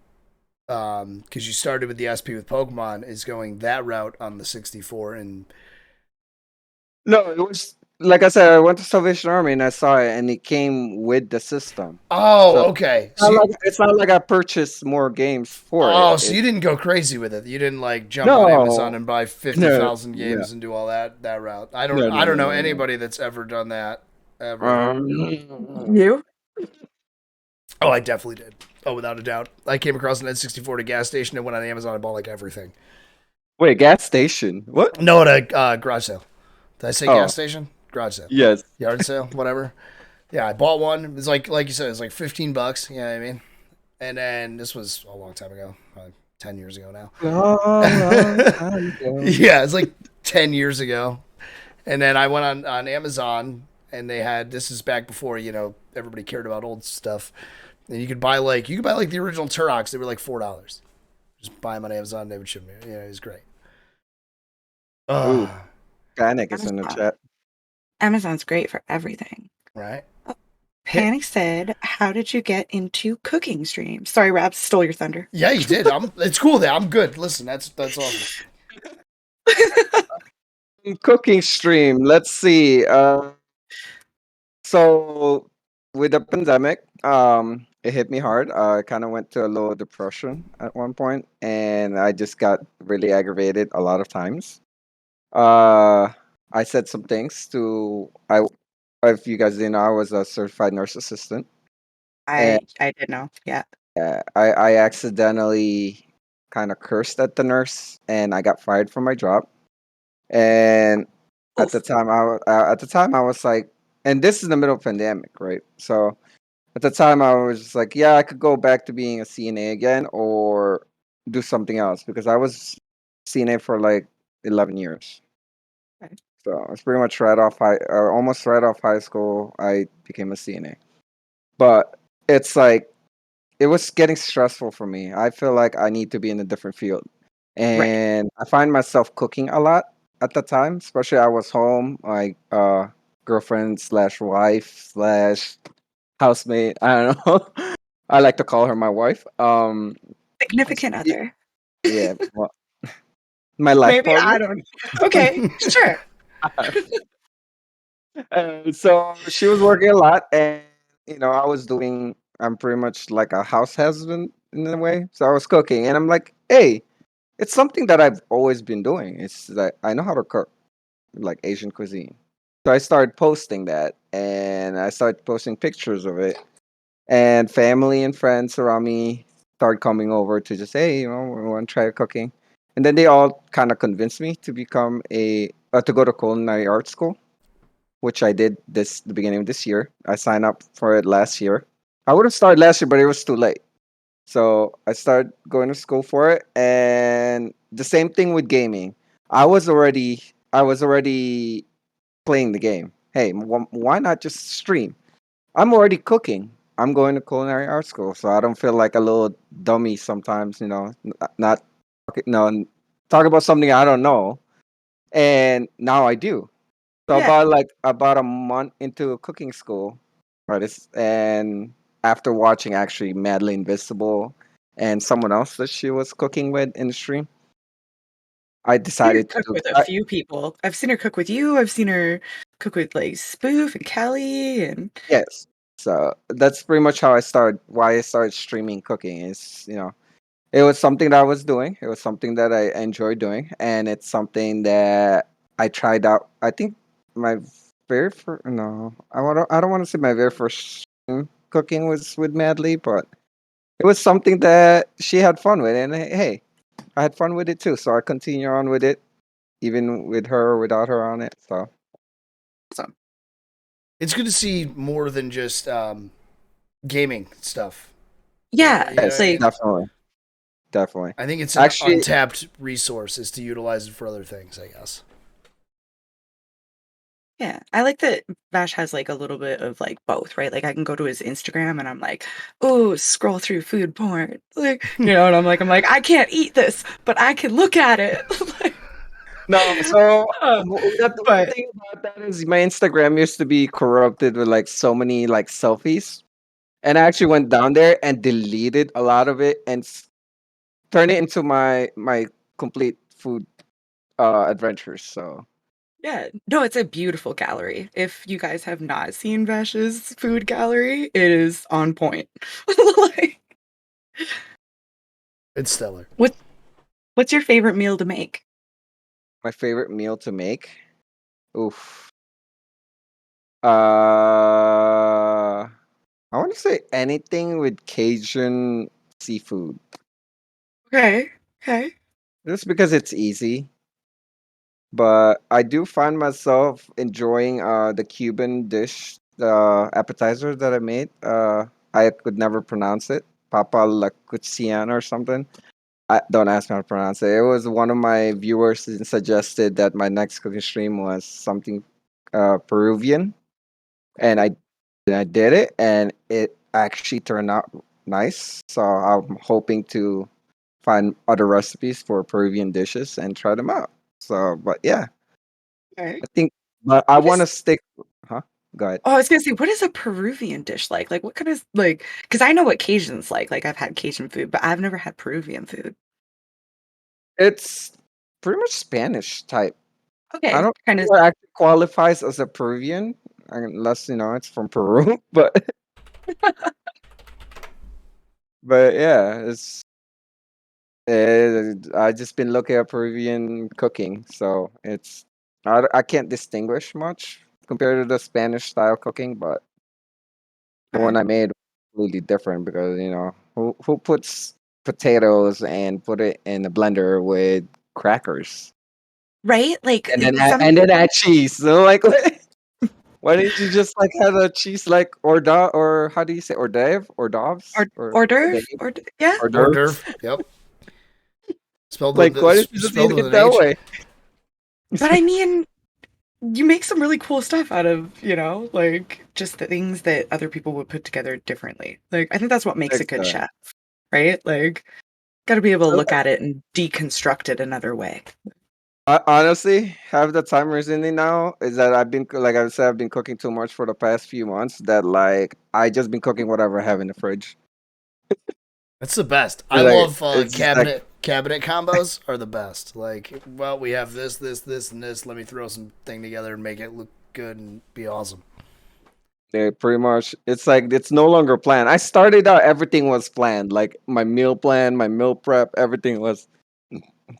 because you started with the SP with Pokemon, is going that route on the 64 and. No, it was like I said. I went to Salvation Army and I saw it, and it came with the system. Oh, So okay. it's not like I purchased more games for it. Oh, so you didn't go crazy with it. You didn't like jump on Amazon and buy 50,000 games and do all that route. I don't know anybody that's ever done that ever. You? Oh, I definitely did. Oh, without a doubt. I came across an N64 at a gas station and went on Amazon and bought like everything. Wait, gas station? What? No, at a garage sale. Did I say gas station? Garage sale. Yes. Yard sale, whatever. Yeah, I bought one. It was like you said, it was like $15. You know what I mean? And then this was a long time ago, 10 years ago now. Yeah, it's like 10 years ago. And then I went on Amazon, and they had, this is back before, everybody cared about old stuff. And you could buy the original Turoks. They were like $4. Just buy them on Amazon. They would ship me. Yeah, it was great. Ooh, Panic is in the chat. Amazon's great for everything. Right. Panic said, "How did you get into cooking streams?" Sorry, Rab, stole your thunder. Yeah, you did. It's cool that I'm good. Listen, that's awesome. Cooking stream. Let's see. So with the pandemic, it hit me hard. I kind of went to a little depression at one point, and I just got really aggravated a lot of times. I said some things to if you guys didn't know, I was a certified nurse assistant. I did know. Yeah. I accidentally kind of cursed at the nurse, and I got fired from my job. And at the time, I was like, and this is in the middle of pandemic, right? So at the time, I was just like, yeah, I could go back to being a CNA again, or do something else, because I was CNA for like 11 years. Okay. So it's pretty much almost right off high school, I became a CNA. But it's like, it was getting stressful for me. I feel like I need to be in a different field. And I find myself cooking a lot at the time, especially I was home, like girlfriend / wife / housemate. I don't know. I like to call her my wife. Significant other. Yeah. Well, my life Maybe, partner. I don't. Okay, sure. So she was working a lot, and I'm pretty much like a house husband in a way. So I was cooking, and I'm like, hey, it's something that I've always been doing. It's that I know how to cook, like Asian cuisine. So I started posting that, and I started posting pictures of it, and family and friends around me started coming over to just, hey, we want to try cooking. And then they all kind of convinced me to become to go to culinary art school, which I did the beginning of this year. I signed up for it last year. I would have started last year, but it was too late. So I started going to school for it, and the same thing with gaming. I was already playing the game. Hey, why not just stream? I'm already cooking. I'm going to culinary art school, so I don't feel like a little dummy sometimes. Not talk about something I don't know, and now I do. So about a month into cooking school, right? And after watching actually Madly Invisible and someone else that she was cooking with in the stream, I decided to cook with a few people. I've seen her cook with you. I've seen her cook with like Spoof and Kelly and yes. So that's pretty much how I started. Why I started streaming cooking is it was something that I was doing. It was something that I enjoyed doing, and it's something that I tried out. I think my very first I don't want to say my very first cooking was with Madly, but it was something that she had fun with, and hey, I had fun with it too. So I continue on with it, even with her or without her on it. So awesome. It's good to see more than just gaming stuff. Yeah, yes, like definitely. I think it's an untapped resource is to utilize it for other things, I guess. Yeah, I like that Vash has like a little bit of like both, right? Like I can go to his Instagram and I'm like, oh, scroll through food porn, like and I'm like, I can't eat this, but I can look at it. Like, No, so one but thing about that is my Instagram used to be corrupted with like so many like selfies, and I actually went down there and deleted a lot of it and turned it into my complete food adventures. So yeah, no, it's a beautiful gallery. If you guys have not seen Vash's food gallery, it is on point. Like, It's stellar. what's your favorite meal to make? my favorite meal to make, oof. I want to say anything with Cajun seafood, Okay, okay. just because it's easy. But I do find myself enjoying the Cuban dish, the appetizer that I made. I could never pronounce it. Papa la Cucina or something. I don't ask me how to pronounce it. It was one of my viewers suggested that my next cooking stream was something Peruvian, and I did it, and it actually turned out nice. So I'm hoping to find other recipes for Peruvian dishes and try them out. So, but yeah, Okay. I think, but I What want to is stick. Huh? Go ahead. Oh, I was gonna say, what is a Peruvian dish like? Like, what kind of like? Because I know what Cajun's like. Like, I've had Cajun food, but I've never had Peruvian food. It's pretty much Spanish type. I Okay, don't kind think of. it actually qualifies as a Peruvian unless it's from Peru. But yeah, I just been looking at Peruvian cooking, so I can't distinguish much compared to the Spanish style cooking, but the one I made was completely different because who puts potatoes and put it in a blender with crackers Right? Like and then some add cheese. So like, why didn't you just like have a cheese like or how do you say hors d'oeuvres or hors d'oeuvre yeah. hors Hors d'oeuvres? d'oeuvre. Yep. Spelled with Like, why did you just spelled eat with it an that H. way? But I mean, you make some really cool stuff out of, like just the things that other people would put together differently. Like, I think that's what makes a good Exactly. chef, right? Like, got to be able to So, look at it and deconstruct it another way. honestly, half the time recently now is that like I said, I've been cooking too much for the past few months that like I just been cooking whatever I have in the fridge. That's the best. I Like love it's just like cabinet combos are the best. Like, well, we have this, and this. Let me throw something together and make it look good and be awesome. pretty much it's like it's no longer planned. I started out everything was planned, like my meal plan, my meal prep, everything was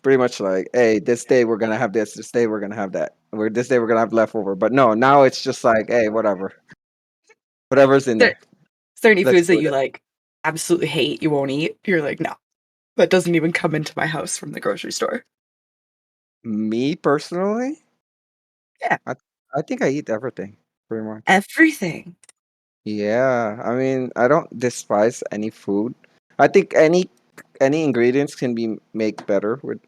pretty much like, hey, this day we're gonna have this day we're gonna have that. This day we're gonna have leftover. But no, now it's just like, hey, whatever's in There, there. is there any Let's foods that do you it. like absolutely hate, you won't eat? You're like, no, that doesn't even come into my house from the grocery store. Me personally, Yeah, I think I eat everything pretty much. everything. Yeah, I mean, I don't despise any food. I think any ingredients can be make better with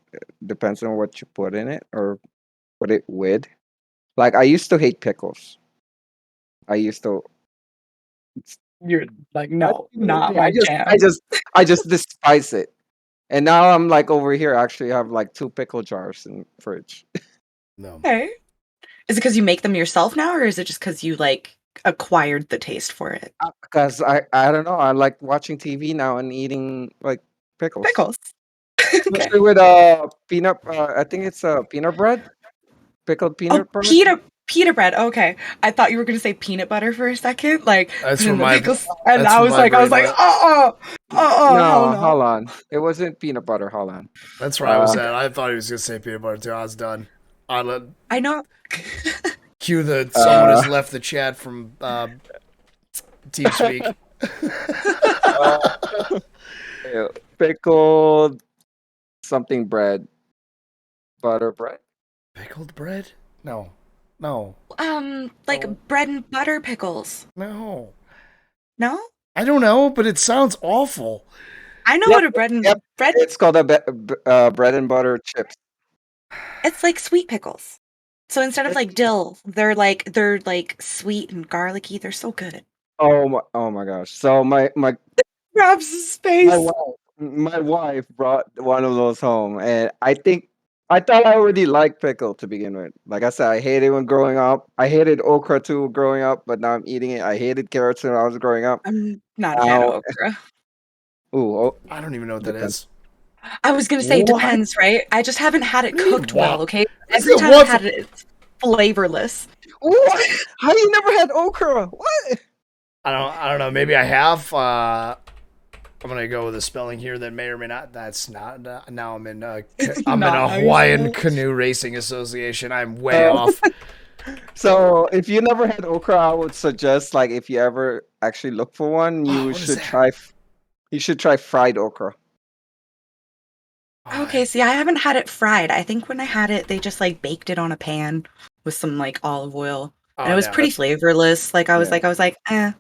depends on what you put in it or put it with. Like I used to hate pickles. I used to You're like, I no, not my I jam. just I just despise it. And now I'm like over here actually have like 2 pickle jars in fridge. No. Okay. Is it because you make them yourself now, or is it just because you like acquired the taste for it? Because I don't know, I like watching TV now and eating like pickles. Pickles. Okay. Especially with peanut I think it's peanut bread, pickled Oh, peanut bread. pita bread. Okay, I thought you were gonna say peanut butter for a second, like That's put where in the my pickles, and that's I where was my like, brain went. hell No, no. hold on. It wasn't peanut butter. Hold on. That's where I was Uh, at. I thought he was gonna say peanut butter too. I was done. I let I know. cue the someone uh, has left the chat from TeamSpeak. yeah, pickled something bread, butter bread. Pickled bread? No, no, Like no, bread and butter pickles. no. No, I don't know, but it sounds awful. I know Yep, what a bread and yep. bread. It's called bread and butter chips. It's like sweet pickles. So instead of like dill, they're like sweet and garlicky. They're so good. Oh my gosh. So my Grabs his face. my wife brought one of those home, and I thought I already liked pickle to begin with. Like I said, I hated when growing up. I hated okra too growing up, but now I'm eating it. I hated carrots when I was growing up. I'm not a fan Now, of okra. I don't even know what that depends. is. I was gonna say it What? depends, right? I just haven't had it cooked well, okay? Is Every it time what? I've had it, it's flavorless. What? How you never had okra? What? I don't know. Maybe I have. I'm gonna go with a spelling here that may or may not. That's not. Now I'm in. I'm in a Hawaiian Canoe Racing Association. I'm way off. So if you never had okra, I would suggest, like, if you ever actually look for one, you What is should that? try. You should try fried okra. Okay, see, I haven't had it fried. I think when I had it, they just like baked it on a pan with some like olive oil, and it was pretty flavorless. Like I was like, eh.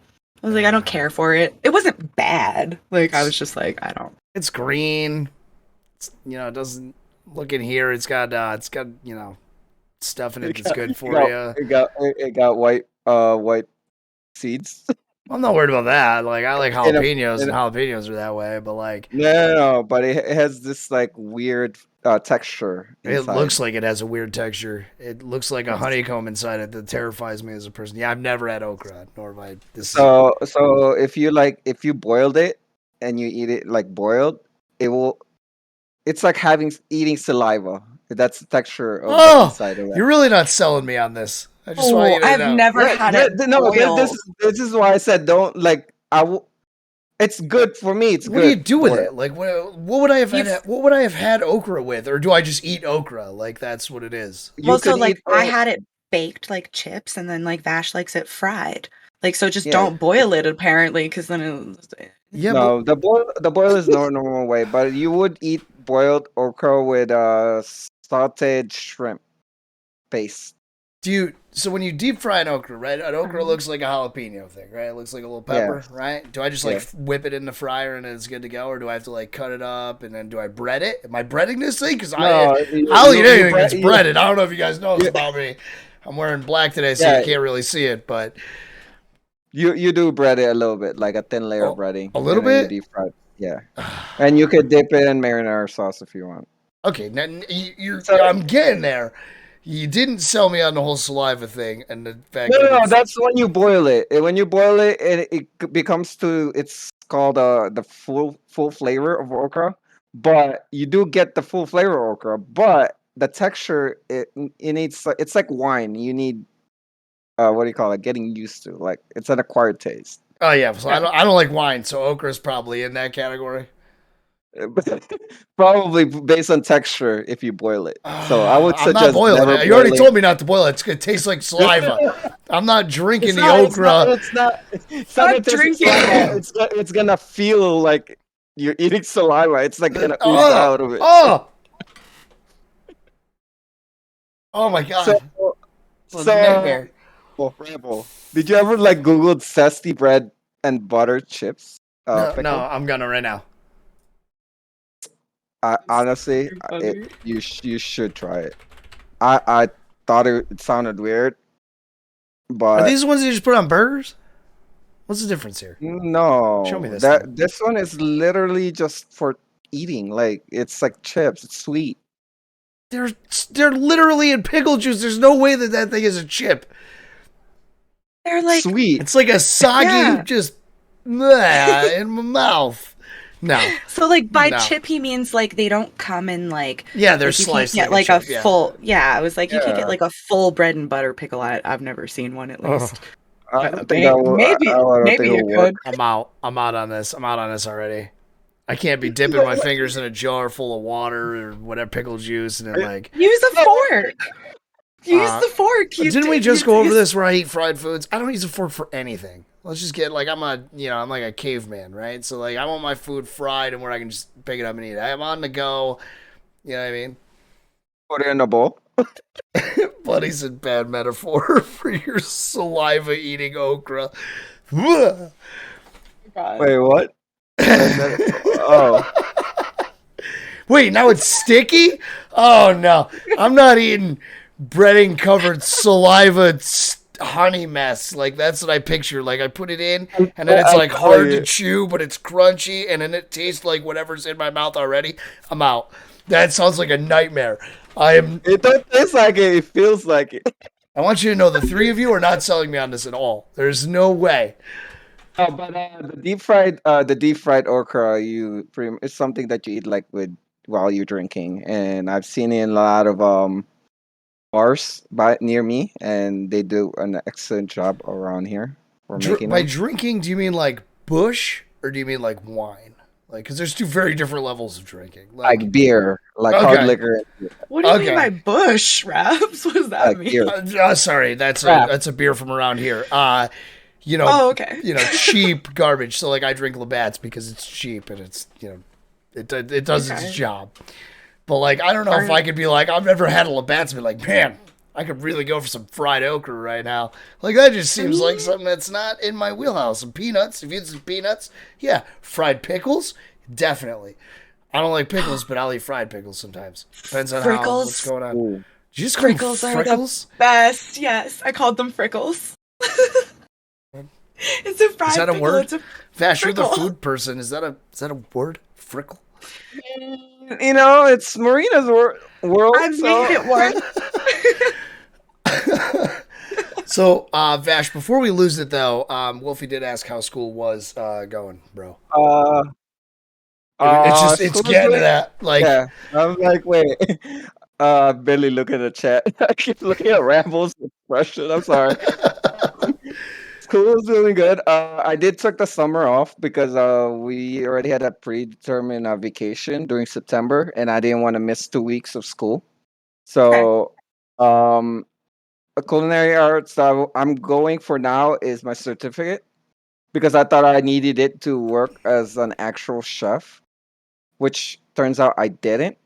I was like, I don't care for it. It wasn't bad. Like I was just like, I don't. It's green. It's, it doesn't look in here. It's got stuff in it that's good for you. It got white seeds. I'm not worried about that. Like I like jalapenos, and jalapenos are that way. But like, no, but it has this like weird texture. It inside. looks like it has a weird texture. It looks like a honeycomb inside it that terrifies me as a person. Yeah, I've never had okra, nor have I. So if you boiled it and you eat it like boiled, it's like eating saliva. That's the texture of the inside of it. You're really not selling me on this. I just want you to I've know. never had it. No, boiled. this is why I said don't like. It's good for me. It's What good. do you do with it? Like, what would I have had? What would I have had okra with, or do I just eat okra? Like that's what it is. Well, so like I had it baked like chips, and then like Vash likes it fried. Like so, just don't boil it apparently, because then no, the boil is no normal way, but you would eat boiled okra with sautéed shrimp paste. So when you deep fry an okra, right? An okra looks like a jalapeno thing, right? It looks like a little pepper, right? Do I just like whip it in the fryer and it's good to go, or do I have to like cut it up and then do I bread it? Am I breading this thing? Because I'll eat anything that's breaded. I don't know if you guys know this about me. I'm wearing black today, so you can't really see it, but you do bread it a little bit, like a thin layer of breading. A little bit? Deep fried. Yeah, and you could dip it in marinara sauce if you want. Okay, now I'm getting there. You didn't sell me on the whole saliva thing and the fact No, that's when you boil it. When you boil it, it becomes it's called the full flavor of okra. But you do get the full flavor of okra, but the texture it needs, it's like wine. You need what do you call it? Getting used to. Like it's an acquired taste. Oh yeah, so I don't like wine, so okra's probably in that category. Probably based on texture if you boil it. So I would suggest I'm not boiling it. You already told me not to boil it. It's gonna taste like saliva. I'm not drinking the okra. It's not drinking. It's gonna feel like you're eating saliva. It's like gonna ooze out of it. Oh my god. Rebel. Did you ever like Google zesty bread and butter chips? No, I'm gonna right now. Honestly, you should try it. I thought it sounded weird, but are these the ones you just put on burgers? What's the difference here? No, show me this. This one is literally just for eating. Like it's like chips. It's sweet. They're literally in pickle juice. There's no way that thing is a chip. They're like sweet. It's like a soggy just in my mouth. No. So like by chip he means like they don't come in like they're sliced. You can't get like a full I was like you can't get like a full bread and butter pickle. I've never seen one at least. Maybe you could. I'm out on this. I'm out on this already. I can't be dipping my fingers in a jar full of water or whatever pickle juice and then like use a fork. Use the fork. Didn't we just go over this where I eat fried foods? I don't use a fork for anything. Let's just get like I'm like a caveman, right? So like I want my food fried and where I can just pick it up and eat it. I'm on the go. You know what I mean? Put it in a bowl. Buddy's a bad metaphor for your saliva eating okra. God. Wait, what? Wait, now it's sticky? Oh no. I'm not eating breading covered saliva honey mess. Like that's what I picture. Like I put it in, and then it's like hard to chew, but it's crunchy, and then it tastes like whatever's in my mouth already. I'm out. That sounds like a nightmare. It don't taste like it. It feels like it. I want you to know the three of you are not selling me on this at all. There's no way. But the deep fried okra, it's something that you eat like with while you're drinking, and I've seen it in a lot of bars near me, and they do an excellent job around here for making By them. drinking, do you mean like Bush or do you mean like wine? Like, because there's two very different levels of drinking. Like beer, like hard liquor. What do you Okay. mean by bush wraps? What does that Like mean? beer. Sorry, that's a beer from around here. You know, Oh, okay. Cheap garbage. So like, I drink Labatt's because it's cheap and it's it does its job. But like, I don't know if I could be like, I've never had a Labatt's and be like, man, I could really go for some fried okra right now. Like that just seems like something that's not in my wheelhouse. Some peanuts, if you eat some peanuts, yeah. Fried pickles, definitely. I don't like pickles, but I'll eat fried pickles sometimes. Depends on what's going on. Ooh. Did you just call them Frickles are frickles? the best. Yes, I called them frickles. It's a fried Is that a pickle. word? It's a Vash, you're the frickle. food person. Is that a word? Frickle? You know, it's Marina's world. I made it once. So, Vash, before we lose it though, Wolfie did ask how school was going, bro. It's School's getting to great. that. Like, Yeah, I'm like, wait. Barely look at the chat. I keep looking at Ramble's expression. I'm sorry. School's doing good. I did took the summer off because we already had a predetermined vacation during September, and I didn't want to miss 2 weeks of school. So, a culinary arts I'm going for now is my certificate because I thought I needed it to work as an actual chef, which turns out I didn't.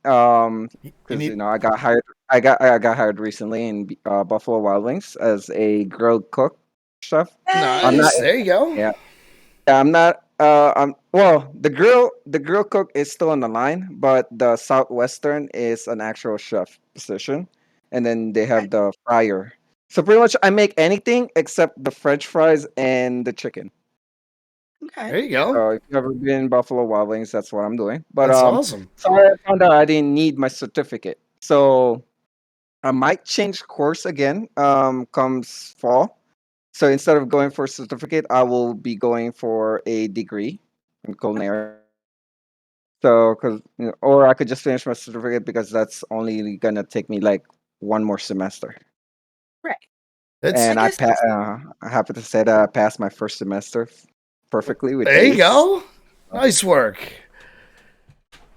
Because I got hired. I got hired recently in Buffalo Wild Wings as a grilled cook chef. nice. I'm not. There you go. Yeah, I'm not. Well, the grill cook is still on the line, but the Southwestern is an actual chef position, and then they have the fryer. So pretty much, I make anything except the French fries and the chicken. There you go. So if you've ever been Buffalo Wild Wings, that's what I'm doing. But That's awesome. so I found out I didn't need my certificate. So I might change course again. Comes fall. So instead of going for a certificate, I will be going for a degree in culinary. So, or I could just finish my certificate because that's only gonna take me like one more semester. Right. And I guess I happen to say that I passed my first semester perfectly with There you A's. go. Nice work.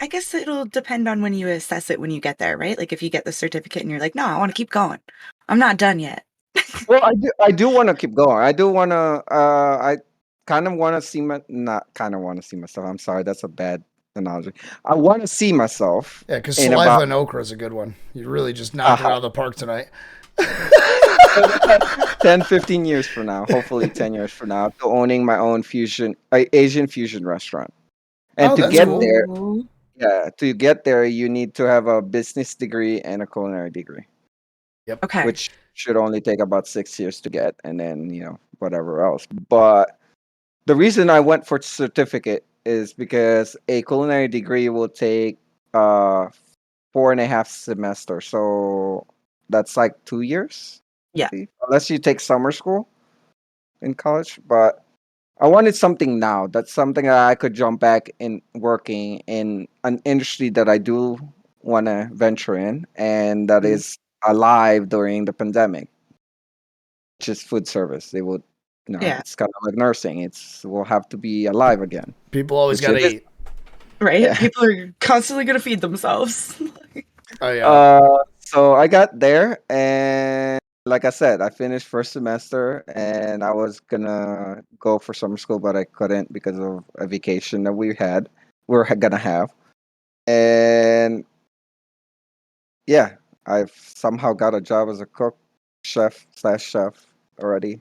I guess it'll depend on when you assess it when you get there, right? Like if you get the certificate and you're like, no, I want to keep going. I'm not done yet. Well, I do want to keep going. I do want to. I kind of want to see not kind of want to see myself. I'm sorry, that's a bad analogy. I want to see myself. Yeah, because in saliva about and okra is a good one. You really just knocked it out of the park tonight. 10, 15 years from now, hopefully 10 years from now, to owning my own Asian fusion restaurant. And Oh, to that's get cool. there, to get there, you need to have a business degree and a culinary degree. Yep. Okay. Which should only take about 6 years to get, and then whatever else. But the reason I went for certificate is because a culinary degree will take 4.5 semesters. So that's like 2 years. Yeah. Unless you take summer school in college. But I wanted something now. That's something that I could jump back in working in an industry that I do want to venture in, and that is alive during the pandemic, which is food service. They would, Yeah. it's kind of like nursing. We'll have to be alive again. People always Which got to is- eat. Right? Yeah. People are constantly going to feed themselves. Oh, yeah. So I got there, and like I said, I finished first semester, and I was gonna go for summer school, but I couldn't because of a vacation that we're gonna have, and yeah, I've somehow got a job as a cook, chef already,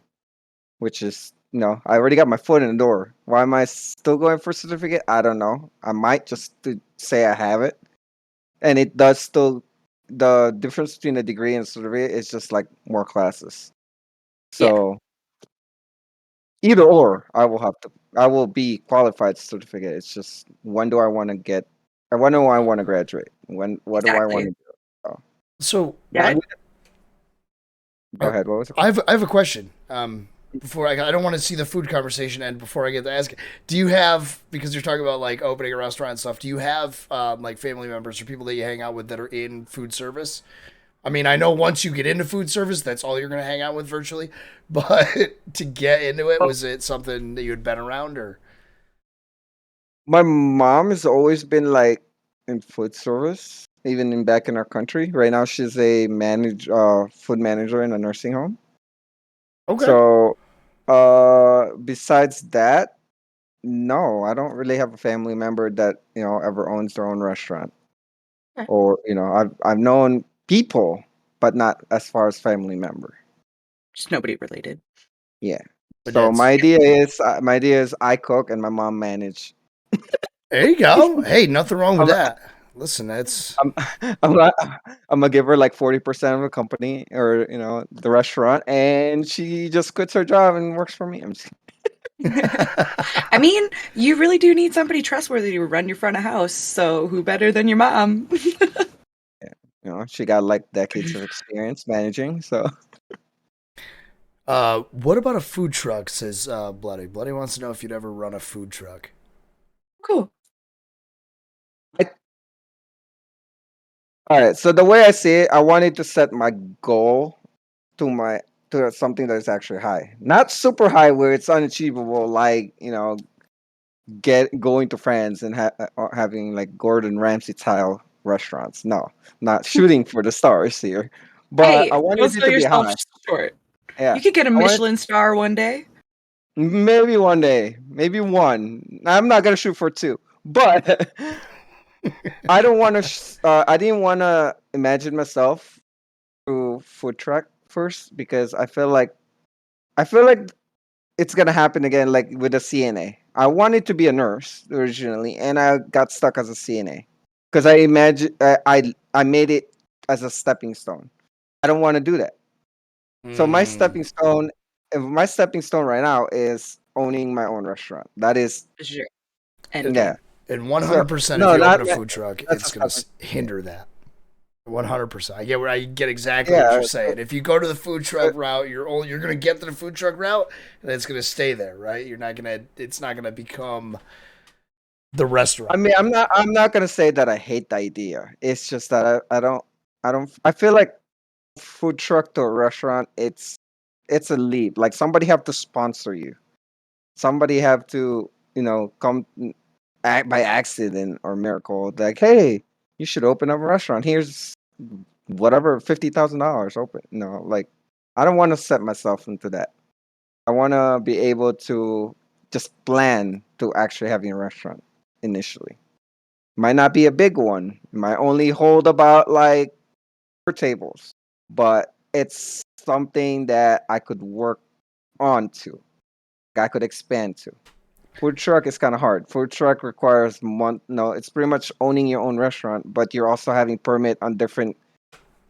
which is I already got my foot in the door. Why am I still going for a certificate? I don't know. I might just to say I have it, and it does still the difference between a degree and certificate is just like more classes. Yeah. So either or, I will be qualified certificate. It's just when do I want to get, or when do I want to graduate? What do I want Exactly. to do? Oh, So Yeah. go ahead. What was it? I have a question. Before I don't want to see the food conversation end before I get to ask. Do you have, because you're talking about like opening a restaurant and stuff? Do you have like family members or people that you hang out with that are in food service? I mean, I know once you get into food service, that's all you're going to hang out with virtually. But to get into it, was it something that you had been around or? My mom has always been like in food service, even in back in our country. Right now, she's a food manager in a nursing home. Okay. So, besides that, no, I don't really have a family member that ever owns their own restaurant. Okay. Or I've known people, but not as far as family member. Just nobody related. Yeah. But So that's- my idea is I cook and my mom manage. There you go. Hey, nothing wrong with that. Listen, that's I'm I'm not, I'm gonna give her like 40% of the company or the restaurant, and she just quits her job and works for me. I'm just I mean, you really do need somebody trustworthy to run your front of house. So who better than your mom? she got like decades of experience managing. So what about a food truck? Says Bloody. Bloody wants to know if you'd ever run a food truck. Cool. all right. So the way I see it, I wanted to set my goal to something that is actually high, not super high where it's unachievable, like going to France and having like Gordon Ramsay style restaurants. No, not shooting for the stars here, but Hey, I wanted don't it sell to be yourself high. short. Yeah, You could get a I wanted Michelin star one day. maybe one day, maybe one. I'm not gonna shoot for two, but I don't want to. I didn't want to imagine myself to food truck first because I feel like it's gonna happen again, like with a CNA. I wanted to be a nurse originally, and I got stuck as a CNA because I imagine I made it as a stepping stone. I don't want to do that. So my stepping stone right now is owning my own restaurant. That is, Sure. And yeah. And So 100%, no, if you not open a food truck, that's it's a going stepping. to hinder that. 100%. I get exactly what Yeah. you're saying. If you go to the food truck route, you're going to get to the food truck route, and it's going to stay there, right? It's not going to become the restaurant. I mean, I'm not gonna say that I hate the idea. It's just that I feel like food truck to a restaurant, it's a leap. Like somebody have to sponsor you. Somebody have to, come act by accident or miracle. Like, hey, you should open up a restaurant. Here's whatever $50,000 open. Like I don't want to set myself into that. I want to be able to just plan to actually having a restaurant initially. Might not be a big one. Might only hold about like 4 tables, but it's something that I could work on to. I could expand to. Food truck is kind of hard. Food truck requires no, it's pretty much owning your own restaurant, but you're also having permit on different.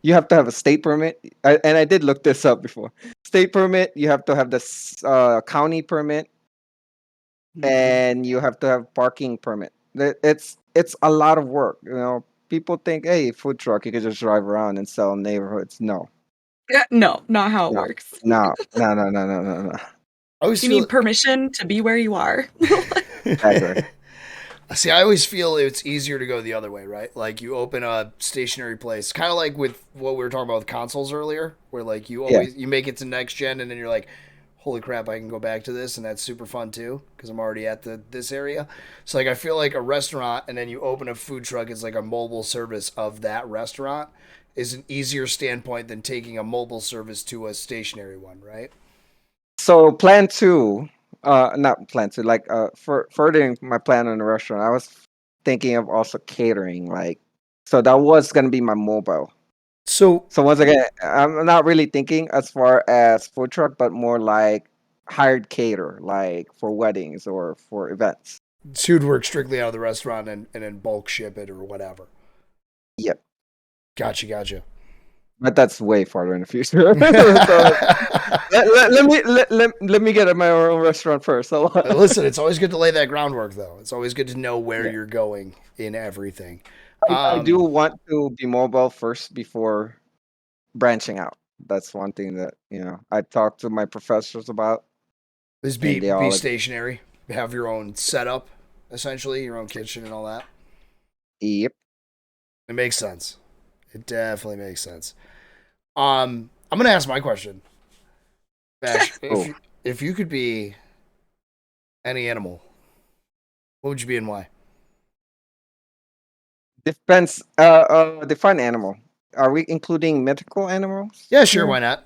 You have to have a state permit, and I did look this up before. State permit. You have to have the county permit, and you have to have parking permit. It's a lot of work. People think, hey, food truck, you could just drive around and sell in neighborhoods. No, yeah, no, not how it no, works. no, no, no, no, no, no, no. I always You feel need permission to be where you are. Exactly. See, I always feel it's easier to go the other way, right? Like you open a stationary place, kind of like with what we were talking about with consoles earlier, where like you make it to next gen, and then you're like, holy crap, I can go back to this, and that's super fun too because I'm already at this area. So like I feel like a restaurant, and then you open a food truck as like a mobile service of that restaurant is an easier standpoint than taking a mobile service to a stationary one, right? So plan two, not plan two, like for furthering my plan on the restaurant, I was thinking of also catering, like so that was gonna be my mobile. So So once again, I'm not really thinking as far as food truck, but more like hired cater, like for weddings or for events. you'd work strictly out of the restaurant and then bulk ship it or whatever. Yep. Gotcha. But that's way farther in the future. So, let me get my own restaurant first. So, Listen, it's always good to lay that groundwork, though. It's always good to know where you're going in everything. I do want to be mobile first before branching out. That's one thing that I talked to my professors about. Is And they all be stationary, have your own setup, essentially, your own kitchen and all that. Yep. It makes sense. It definitely makes sense. I'm gonna ask my question. Bash, if you could be any animal, what would you be and why? Depends. Define animal. Are we including mythical animals? Yeah, sure, why not?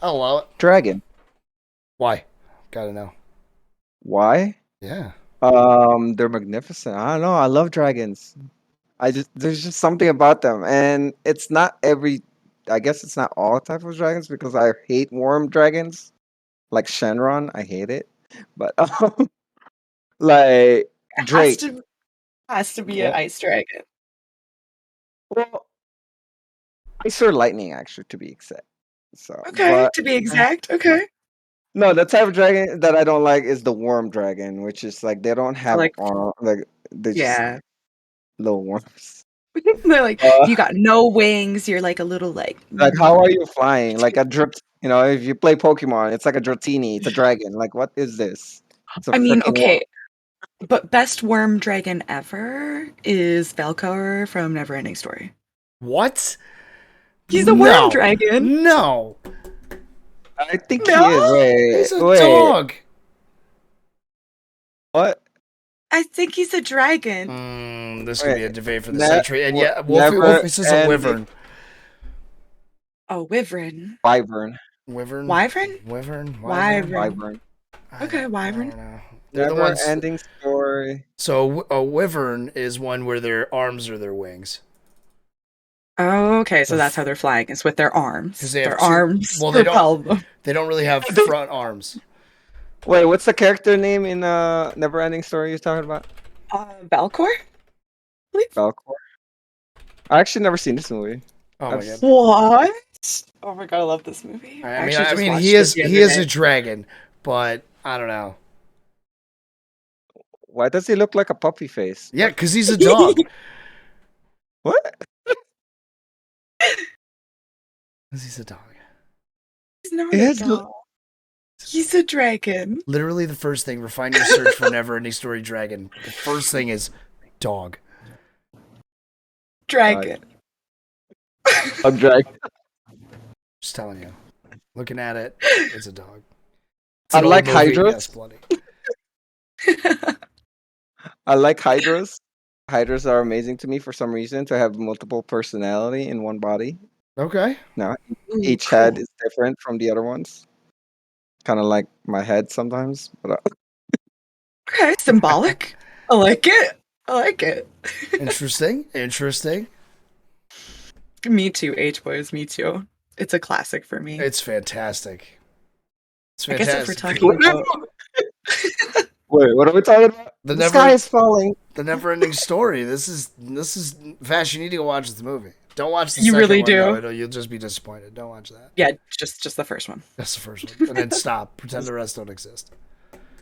I'll allow it. Dragon. Why? Gotta know. Why? Yeah. They're magnificent. I don't know. I love dragons. There's just something about them, and it's not every. I guess it's not all type of dragons because I hate worm dragons, like Shenron. I hate it, but like Drake. Has to be an ice dragon. Well, ice or lightning, actually, to be exact. So, Okay, but to be exact. Okay. no, the type of dragon that I don't like is the worm dragon, which is like they don't have Like, arm, like they just yeah. little worms. They're like, Uh, you got no wings. You're like a little like. Like, how are you flying? Like a drip. If you play Pokemon, it's like a Dratini. It's a dragon. Like, what is this? It's a I mean, freaking okay, but best worm dragon ever is Velcor from Neverending Story. What? He's a worm dragon. No. I think No? he is. He's a Wait. dog. What? I think he's a dragon. This could be a debate for the Ne- century. And yeah, never Wolfie says a ending. wyvern. Oh, wyvern. Wyvern. Wyvern? Wyvern? Wyvern? Wyvern. Wyvern. Okay, wyvern. I don't know. They're the Never ones. ending story. So a wyvern is one where their arms are their wings. Oh, okay, so that's how they're flying. It's with their arms. 'Cause they have Their two- arms well, they propel don't- them. They don't really have front arms. Wait, what's the character name in Never Ending Story you're talking about? Velcor? Falcor. I actually never seen this movie. Oh my god. What? Oh my god, I love this movie. I mean, actually just watched he it is the other he is day. a dragon, but I don't know. Why does he look like a puppy face? Yeah, because he's a dog. What? Because he's a dog. He's not It a has dog. He's a dragon. Literally, the first thing, refine your search for Never Ending Story dragon. The first thing is dog. Dragon. A dragon. Just telling you. Looking at it, it's a dog. It's an I like old movie, hydras. yes, bloody. I like hydras. Hydras are amazing to me for some reason to have multiple personality in one body. Okay. Now, Ooh, each cool. head is different from the other ones. Kind of like my head sometimes, but Okay, symbolic. I like it. I like it. Interesting. Me too, H-Boys, me too. It's a classic for me. It's fantastic. It's I guess if we're fantastic. talking about... wait, what are we talking about? The The never- sky is falling. The Never Ending Story. This is Vash, you need to go watch the movie. Don't watch the You second really one, do? No, you'll just be disappointed. Don't watch that. Yeah, just the first one. That's the first one. And then stop. Pretend the rest don't exist.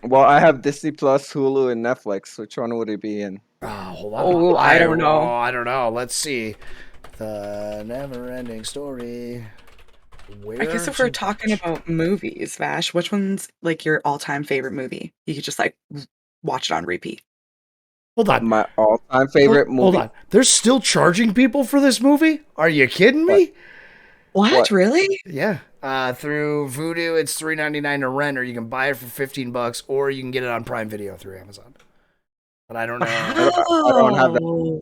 Well, I have Disney Plus, Hulu, and Netflix. Which one would it be in? Oh, hold on. Oh, I don't know. I don't know. Let's see. The Never Ending Story. Where I guess if we're talking about movies, Vash, which one's like your all-time favorite movie? You could just like watch it on repeat. Hold on. My all-time favorite movie. Hold on. They're still charging people for this movie? Are you kidding me? What? Really? Yeah. Through Vudu, it's $3.99 to rent, or you can buy it for $15, or you can get it on Prime Video through Amazon. But I don't know. I don't have that. Oh.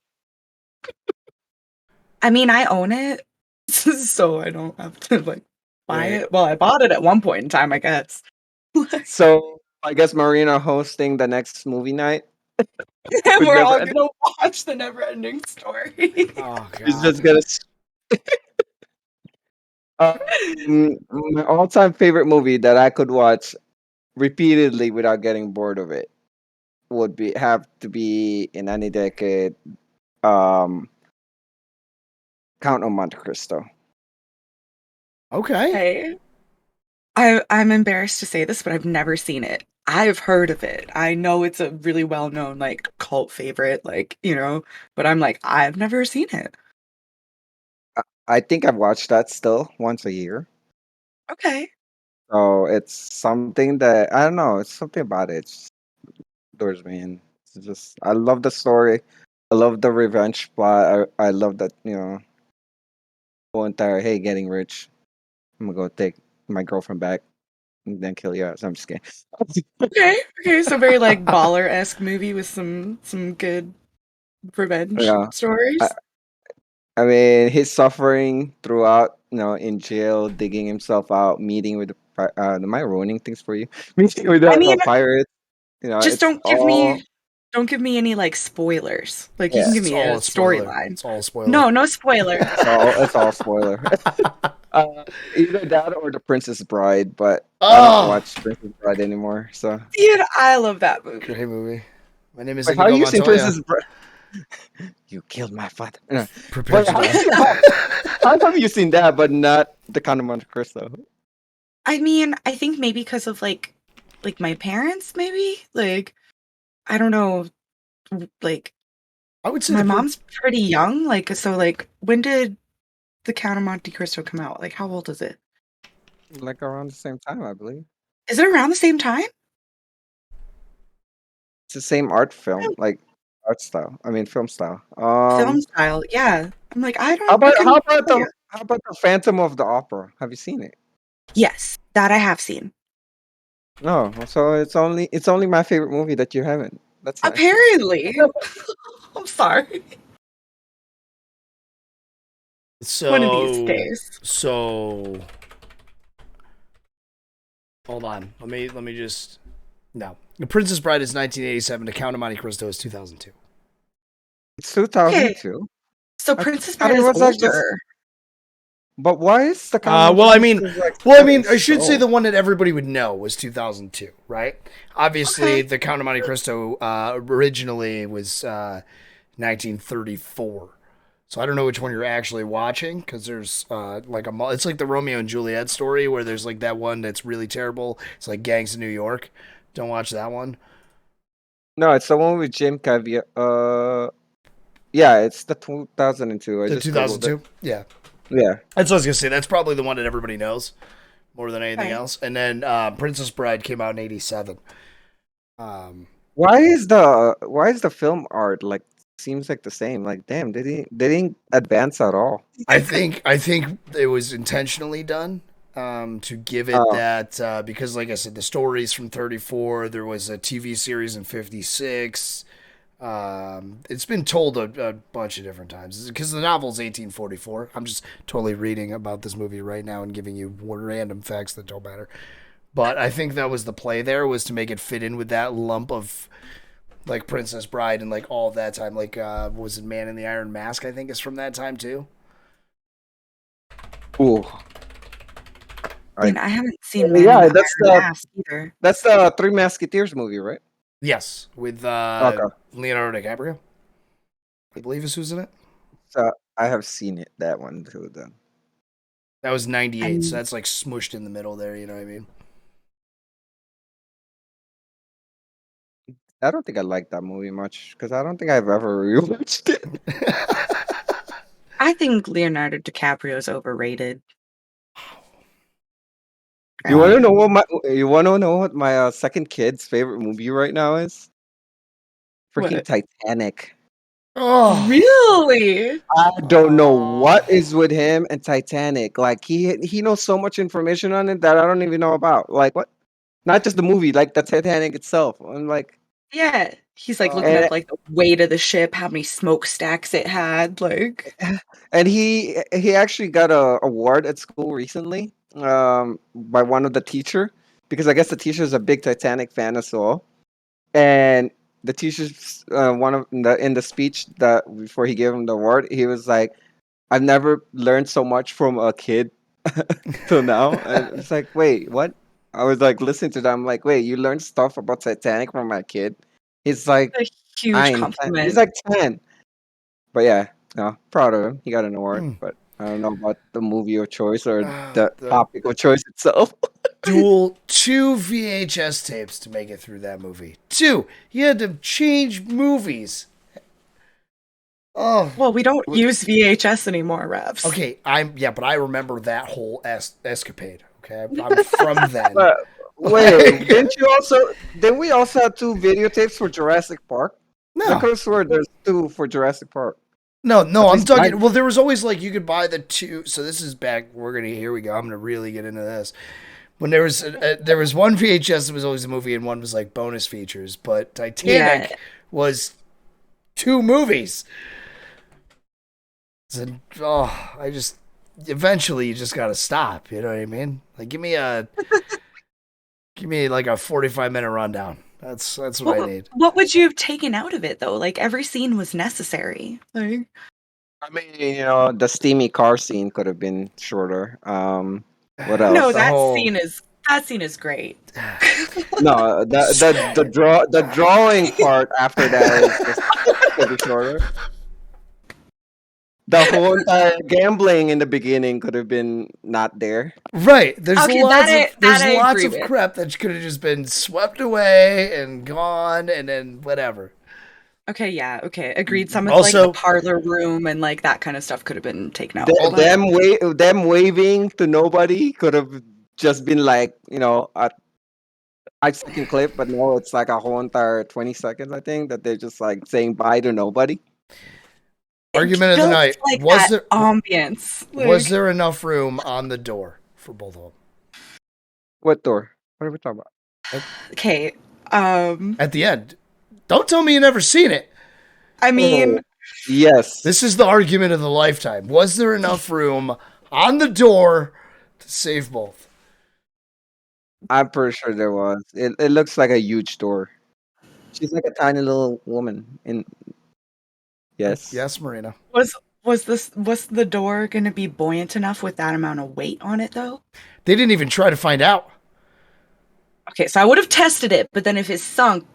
I mean, I own it, so I don't have to like buy Right. it. Well, I bought it at one point in time, I guess. So I guess Marina hosting the next movie night. And We'd we're all never- gonna watch the never-ending story. Oh, He's God. just gonna. My all-time favorite movie that I could watch repeatedly without getting bored of it would have to be in any decade. God, Count of Monte Cristo. Okay. Okay. I'm embarrassed to say this, but I've never seen it. I've heard of it. I know it's a really well-known like cult favorite, like, but I'm like, I've never seen it. I think I've watched that still once a year. Okay. So it's something that I don't know. It's something about it. It just adores me, and it's just I love the story. I love the revenge plot. I love that whole entire hey getting rich. I'm gonna go take my girlfriend back and then kill you. So I'm just kidding. Okay. Okay. So very like baller-esque movie with some good revenge Yeah. stories. I mean, he's suffering throughout, in jail, digging himself out, meeting with am I ruining things for you? Meeting with I mean, the pirates. just It's don't give all me any like spoilers. Like you yeah, can give It's me a all a spoiler. storyline. It's all a spoiler. No spoilers. it's all spoiler. Either that or the Princess Bride, but I don't Oh, watch Princess Bride anymore. So Dude, I love that movie. great movie. My name is wait, how are Inigo you seeing Montoya. Princess Bride? You killed my father. No. Prepare But to how, die. how have you seen that, but not the Count of Monte Cristo? I mean, I think maybe because of like my parents, maybe like I don't know, like I would say my the mom's pretty young. Like so, like when did the Count of Monte Cristo come out? Like how old is it? Like around the same time, I believe. Is it around the same time? It's the same art film, like art style. I mean, film style. Film style, yeah. I'm like I How don't. I about couldn't tell you. how about the Phantom of the Opera? Have you seen it? Yes, that I have seen. No, so it's only my favorite movie that you haven't. That's nice. Apparently, I'm sorry. One of these days. So hold on. Let me just no. The Princess Bride is 1987. The Count of Monte Cristo is 2002. It's 2002. So I Princess thought Bride it is was like this. older. But why is the Count of Well, I Monte mean, Cristo I should say so- the one that everybody would know was 2002, right? Obviously, Okay. the Count of Monte Cristo originally was 1934. So I don't know which one you're actually watching because there's it's like the Romeo and Juliet story where there's like that one that's really terrible. It's like Gangs of New York. Don't watch that one. No, it's the one with Jim Caviezel. Yeah, it's the 2002. I The just googled it. 2002. Yeah, Yeah. that's what I was gonna say. That's probably the one that everybody knows more than anything Right. else. And then Princess Bride came out in '87. Why is the film art like seems like the same? Like, damn, they didn't advance at all. I think it was intentionally done to give it Oh. that because, like I said, the story's from '34. There was a TV series in '56. It's been told a bunch of different times because the novel's 1844. I'm just totally reading about this movie right now and giving you random facts that don't matter. But I think that was the play there was to make it fit in with that lump of like Princess Bride and like all of that time. Like was it Man in the Iron Mask? I think is from that time too. Ooh. I mean, I haven't seen Yeah, Man in the that's Iron the- Mask either. That's the Three Musketeers movie, right? Yes, with Okay. Leonardo DiCaprio. I believe is who's in it. So I have seen it, that one too. Then That was '98, so I'm- that's like smushed in the middle there. You know what I mean? I don't think I like that movie much because I don't think I've ever rewatched it. I think Leonardo DiCaprio is overrated. You want to know what my second kid's favorite movie right now is? Freaking What? Titanic. Oh, Really? I don't know what is with him and Titanic. Like he knows so much information on it that I don't even know about. Like what? Not just the movie, like the Titanic itself. I'm like, Yeah. He's like looking and, up like the weight of the ship, how many smokestacks it had, like and he actually got a award at school recently, by one of the teacher because I guess the teacher is a big Titanic fan as well. And the teacher's one of in the speech that before he gave him the award, he was like, "I've never learned so much from a kid till now." And it's like, wait, what? I was like listening to that. I'm like, wait, you learned stuff about Titanic from a kid? He's like a huge 9, 10. compliment. He's like 10. But yeah, proud of him. He got an award, but I don't know about the movie of choice or the topic of choice itself. Dual 2 VHS tapes to make it through that movie. 2. You had to change movies. Oh. Well, we don't use VHS anymore, Revs. Okay, but I remember that whole escapade. Okay, I'm from then. But, wait, didn't we also have 2 videotapes for Jurassic Park? No. I could have sworn there's 2 for Jurassic Park. No, I'm talking. Well, there was always like you could buy the 2. So this is back. Here we go. I'm gonna really get into this. When there was one VHS that was always a movie and one was like bonus features, but Titanic was 2 movies. So, eventually you just gotta stop. You know what I mean? Like give me like a 45-minute rundown. That's what I need. What would you have taken out of it though? Like every scene was necessary. Like, I mean, the steamy car scene could have been shorter. What else? no, that scene is great. No, the drawing part after that is just could be shorter. The whole entire gambling in the beginning could have been not there. Right. There's lots of with. crap that could have just been swept away and gone and then whatever. Okay, yeah, okay. Agreed. Some of Also- like the parlor room and like that kind of stuff could have been taken out. Them waving to nobody could have just been like, a 5-second clip, but no, it's like a whole entire 20 seconds, I think, that they're just like saying bye to nobody. Argument of the night. Like Was that there ambience? was there enough room on the door for both of them? What door? What are we talking about? Okay. At the end. Don't tell me you never seen it. I mean, Yes. This is the argument of the lifetime. Was there enough room on the door to save both? I'm pretty sure there was. It looks like a huge door. She's like a tiny little woman. Yes. Yes, Marina. was the door going to be buoyant enough with that amount of weight on it though? They didn't even try to find out. Okay, so I would have tested it, but then if it sunk,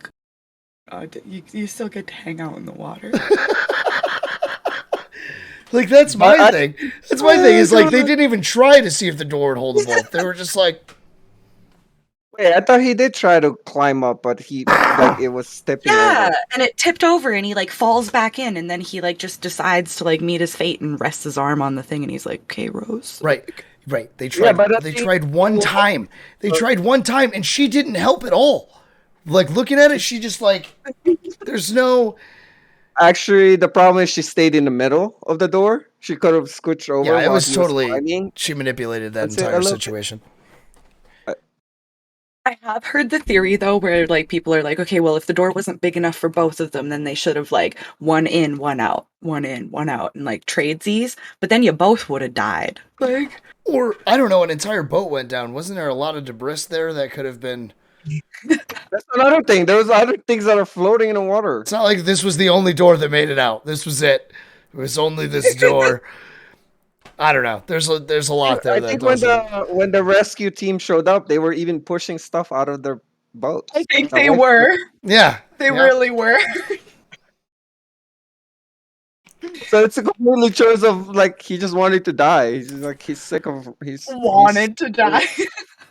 you still get to hang out in the water. Like that's my thing. That's my thing. Is like they didn't even try to see if the door would hold them both. They were just like, Wait, I thought he did try to climb up, but it was stepping Yeah, over. and it tipped over and he like falls back in and then he like just decides to like meet his fate and rests his arm on the thing and he's like, "Okay, Rose." right. They tried. They tried one time. They tried one time, and she didn't help at all. Like looking at it, she just like, there's no. Actually, the problem is she stayed in the middle of the door. She could have scooched over. Yeah, it while was he totally. climbing. She manipulated that That's it, I entire love it. situation. I have heard the theory though where like people are like, "Okay, well if the door wasn't big enough for both of them, then they should have like one in, one out, one in, one out and like tradesies, but then you both would have died." Like, Or I don't know, an entire boat went down. Wasn't there a lot of debris there that could have been? That's another thing. There's other things that are floating in the water. It's not like this was the only door that made it out. This was it. It was only this door. I don't know. There's a lot there. I that think doesn't- when the rescue team showed up, they were even pushing stuff out of their boat. I think they were. Yeah, They really were. So it's a completely choice of like he just wanted to die. He's just, like he's sick of Wanted to die.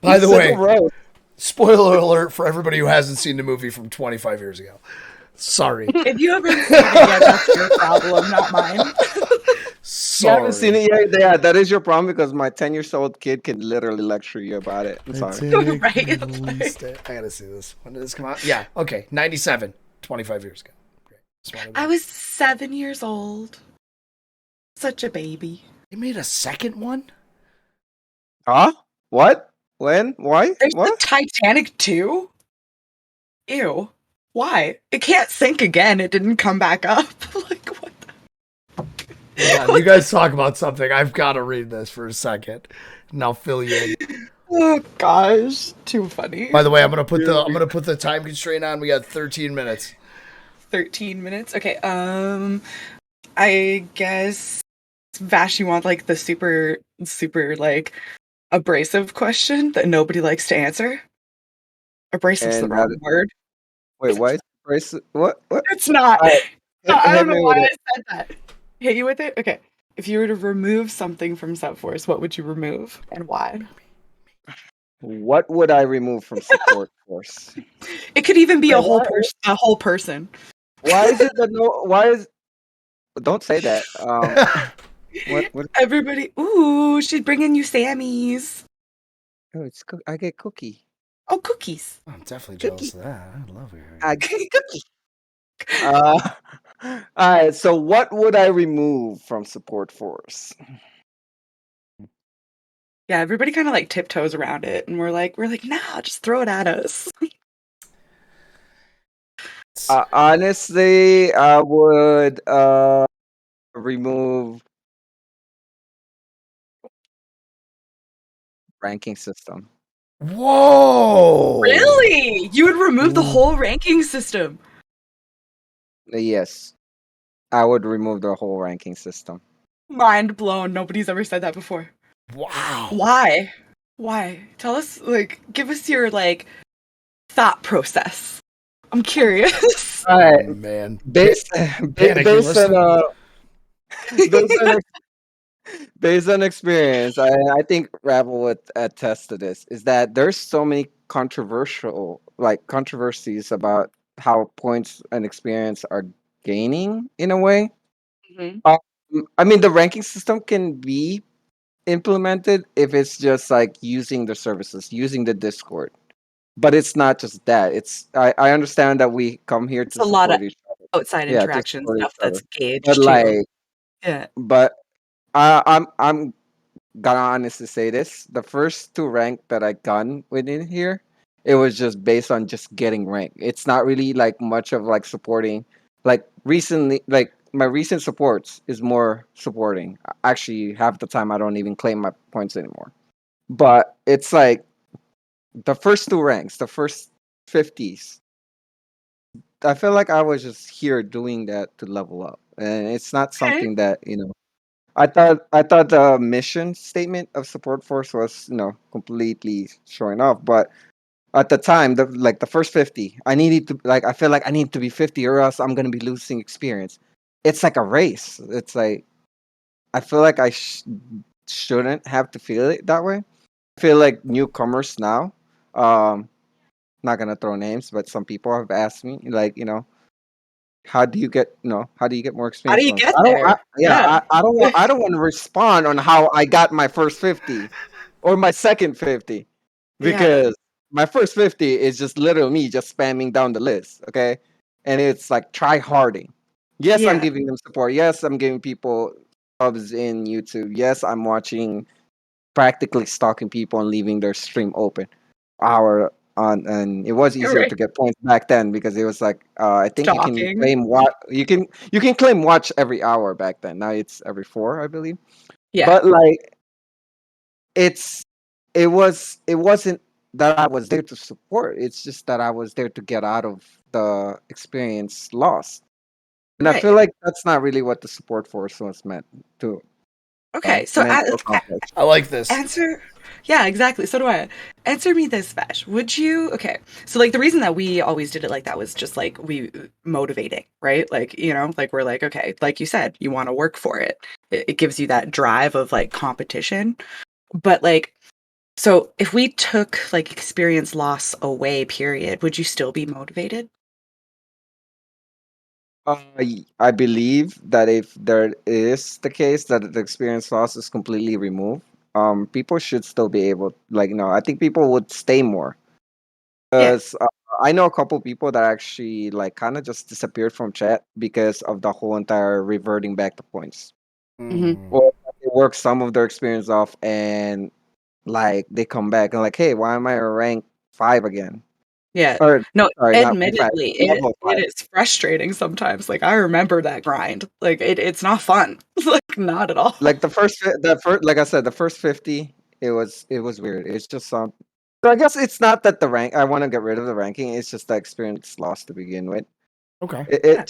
By the sick way, of Rose. spoiler alert for everybody who hasn't seen the movie from 25 years ago. Sorry. If you haven't seen it yet, that's your problem, not mine. You haven't seen it yet? Yeah, that is your problem because my 10-year-old kid can literally lecture you about it. I'm sorry. Right. I gotta see this. When did this come out? Yeah, okay. 97. 25 years ago. Great. Just wanted to- I was 7 years old. Such a baby. They made a second one? Huh? What? When? Why? There's What? the Titanic 2? Ew. Why? It can't sink again. It didn't come back up. Like, what the... Yeah, you guys talk about something. I've got to read this for a second, and I'll fill you in. Oh gosh, too funny. By the way, I'm gonna put the time constraint on. We got 13 minutes. 13 minutes. Okay. I guess Vash, you want like the super like abrasive question that nobody likes to answer? Abrasive's the And wrong word. Wait, why? What? What? It's not. Alright, I hit don't know me why with I it. said that. hit you with it? Okay. If you were to remove something from SupForce, what would you remove and why? What would I remove from support force? It could even be Wait, a whole what? person. A whole person. Why is it that no? Why is? Don't say that. What? What? Everybody. Ooh, she's bringing you Sammys. Oh, I get cookie. Oh, cookies. I'm definitely jealous of that. I love it. I get cookie. All right. So, what would I remove from support force? Yeah, everybody kind of like tiptoes around it, and we're like, nah, just throw it at us. Honestly, I would remove ranking system. Whoa! Really? You would remove the whole ranking system? Yes, I would remove the whole ranking system. Mind blown. Nobody's ever said that before. Wow. Why? Why? Tell us, like, give us your, like, thought process. I'm curious. All right, Man. based Panicking, based listen. on based on experience, I think Rabble would attest to this. Is that there's so many controversies about how points and experience are gaining in a way. Mhm. I mean, the ranking system can be implemented if it's just like using the services, using the Discord. But it's not just that. I understand that we come here It's to a lot of support each other. outside Yeah, to interaction support each stuff that's other. But gauged, too. like, Yeah. but I'm gonna honestly say this: the first two rank that I got within here, it was just based on just getting rank. It's not really like much of like supporting. Like recently, like my recent supports is more supporting. Actually, half the time I don't even claim my points anymore. But it's like the first two ranks, the first 50s. I feel like I was just here doing that to level up, and it's not Okay. something that I thought the mission statement of support force was completely showing off, but at the time, the first 50, I feel like I need to be 50 or else I'm gonna be losing experience. It's like a race. It's like I feel like I shouldn't have to feel it that way. I feel like newcomers now, um, not gonna throw names, but some people have asked me like how do you get more How do experience you points? get there? Yeah. I don't want to respond on how I got my first 50 or my second 50 Yeah. because my first 50 is just literally me just spamming down the list, okay? And it's like try harding. Yes, I'm Yeah. giving them support. Yes, I'm giving people subs in YouTube. Yes, I'm watching practically stalking people and leaving their stream open hour on, and it was You're easier right. to get points back then because it was like I think you can Stalking. claim you can claim watch every hour back then. Now it's every 4, I believe. Yeah. But like it's it wasn't that I was there to support. It's just that I was there to get out of the experience lost. And I feel Right. like that's not really what the support force was meant to. Okay. So Meant to accomplish. I like this. answer. Yeah, exactly. So do I. Answer me this, Vash. Would you? Okay. So like the reason that we always did it like that was just like we motivating, right? Like like we're like okay, like you said, you want to work for it. It gives you that drive of like competition. But like, so if we took like experience loss away, period, would you still be motivated? I believe that if there is the case that the experience loss is completely removed, people should still be able, I think people would stay more Yeah. because I know a couple people that actually like kind of just disappeared from chat because of the whole entire reverting back to points, Mm-hmm. or they work some of their experience off and like they come back and like, hey, why am I rank 5 again? Yeah. Or No, sorry, not rank 5, admittedly, level it 5. is frustrating sometimes. Like I remember that grind. Like it's not fun. Like not at all. Like like I said, the first 50, it was weird. It's just some. So I guess it's not that the rank. I want to get rid of the ranking. It's just the experience lost to begin with. Okay. Yeah.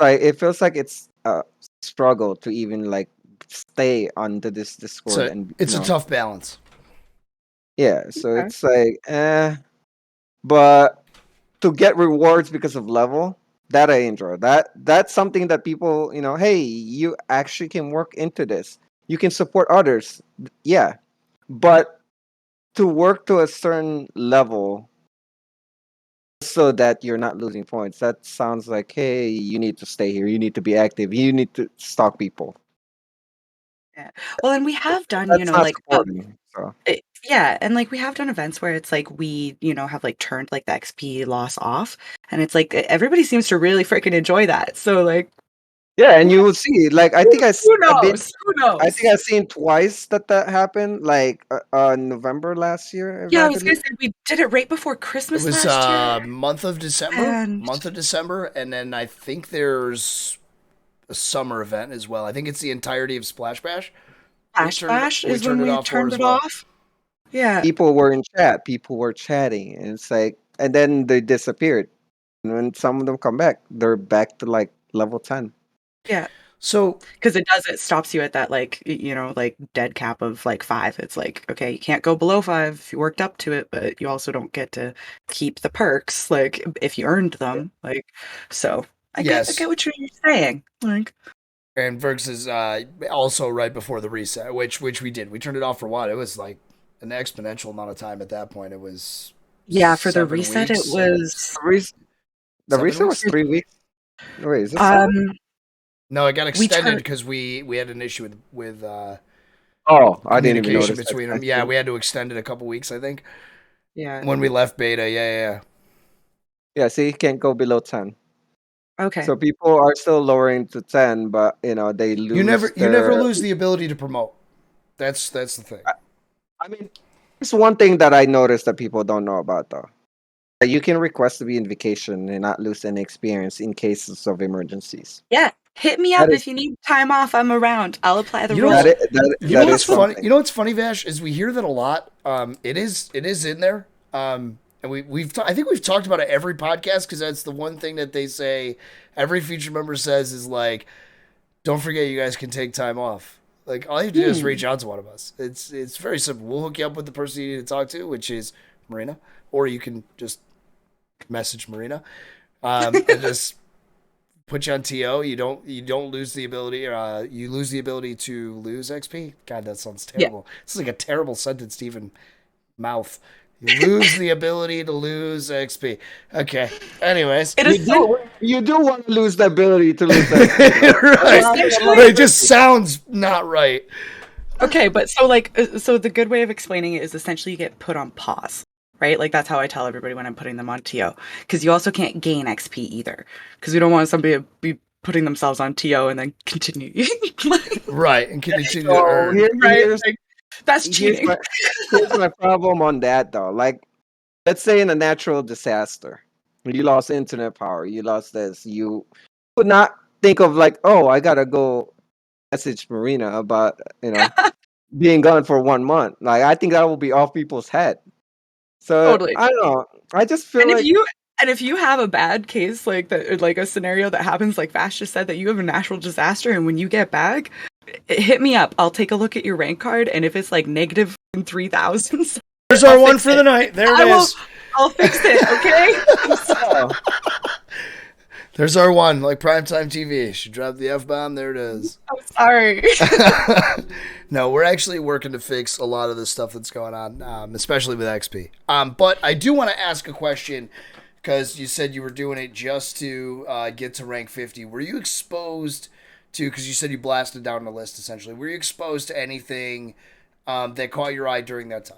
It feels like it's a struggle to even like stay onto this Discord So and it's a tough balance. yeah. So Okay. it's like but to get rewards because of level, that I enjoy. That's something that people, hey, you actually can work into this. You can support others. Yeah. But to work to a certain level so that you're not losing points, that sounds like, hey, you need to stay here. You need to be active. You need to stalk people. Yeah. Well, and we have done, That's not like supporting. So yeah, and like we have done events where it's like we, have like turned like the XP loss off, and it's like everybody seems to really freaking enjoy that. So like, yeah, and you will see. Like I think who knows? Who I knows? think I've seen twice that happened. Like November last year, if Yeah, I I was gonna believe. say we did it right before It Christmas was last year, month of December. and And then I think there's a summer event as well. I think it's the entirety of Splash Bash. Flash Bash is when turned it we off for turned as it well. off. Yeah, People were in chat. People were chatting, and it's like, and then they disappeared. And when some of them come back, they're back to like level 10. yeah, So because it stops you at that like like dead cap of like 5. It's like, okay, you can't go below 5 if you worked up to it, but you also don't get to keep the perks like if you earned them. Like, so I Yes. get what you're saying. Like, and Verx is also right before the reset, which we did. We turned it off for what? It was like an exponential amount of time at that point. It was yeah, for the 7 reset, it weeks, was The 7 reset was weeks? 3 weeks. Wait, is this 7? No, it got extended turned- because we had an issue with Oh, I didn't even communication notice that. between them. Yeah, we had to extend it a couple weeks, I think, yeah. when we left beta. Yeah. Yeah, see, you can't go below 10. Okay. So people are still lowering to 10, but they lose. You never lose the ability to promote. That's the thing. I mean, there's one thing that I noticed that people don't know about though. You can request to be in vacation and not lose any experience in cases of emergencies. Yeah. Hit me up if you need time off. I'm around. I'll apply the rules. You know what's funny? You know what's funny, Vash, is we hear that a lot. It is in there. And I think we've talked about it every podcast because that's the one thing that they say. Every feature member says is like, don't forget you guys can take time off. Like all you have to do is reach out to one of us. It's very simple. We'll hook you up with the person you need to talk to, which is Marina, or you can just message Marina, and just put you on TO. You don't lose the ability. You lose the ability to lose XP. God, that sounds terrible. Yeah. This is like a terrible sentence to even mouth. You lose the ability to lose XP. Okay. Anyways, you do want to lose the ability to lose XP. Right. It just sounds not right. Okay, but so the good way of explaining it is essentially you get put on pause. Right? Like that's how I tell everybody when I'm putting them on TO. Because you also can't gain XP either. Because we don't want somebody to be putting themselves on TO and then continue. Right, and continue to earn. That's cheating. Here's my problem on that though. Like, let's say in a natural disaster, you lost internet power, you lost this, you would not think of like, oh, I gotta go message Marina about being gone for 1 month. Like, I think that will be off people's head. So Totally. I don't know. I just feel if you have a bad case like that, like a scenario that happens, like Vash just said, that you have a natural disaster, and when you get back, hit me up. I'll take a look at your rank card, and if it's like negative 3,000, there's our one for the night. There it is. I'll fix it. Okay. There's our one, like primetime TV. She dropped the F-bomb. There it is. I'm sorry. No, we're actually working to fix a lot of the stuff that's going on, especially with XP. But I do want to ask a question because you said you were doing it just to get to rank 50. Were you exposed to, because you said you blasted down the list essentially, were you exposed to anything that caught your eye during that time?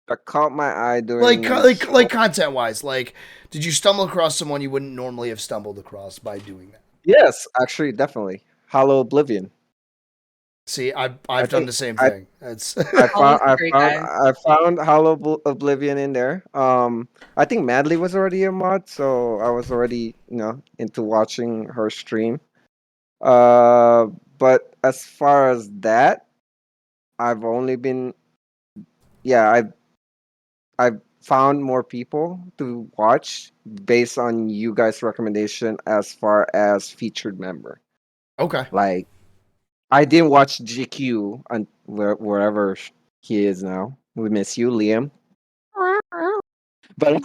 That caught my eye during like content wise, like did you stumble across someone you wouldn't normally have stumbled across by doing that? Yes, actually, definitely. Hollow Oblivion. See, I've done the same thing. I found Hollow Oblivion in there. I think Madly was already a mod, so I was already into watching her stream. But as far as that, I've only been I've found more people to watch based on you guys' recommendation as far as featured member. Okay. Like, I didn't watch GQ on wherever he is now. We miss you, Liam. But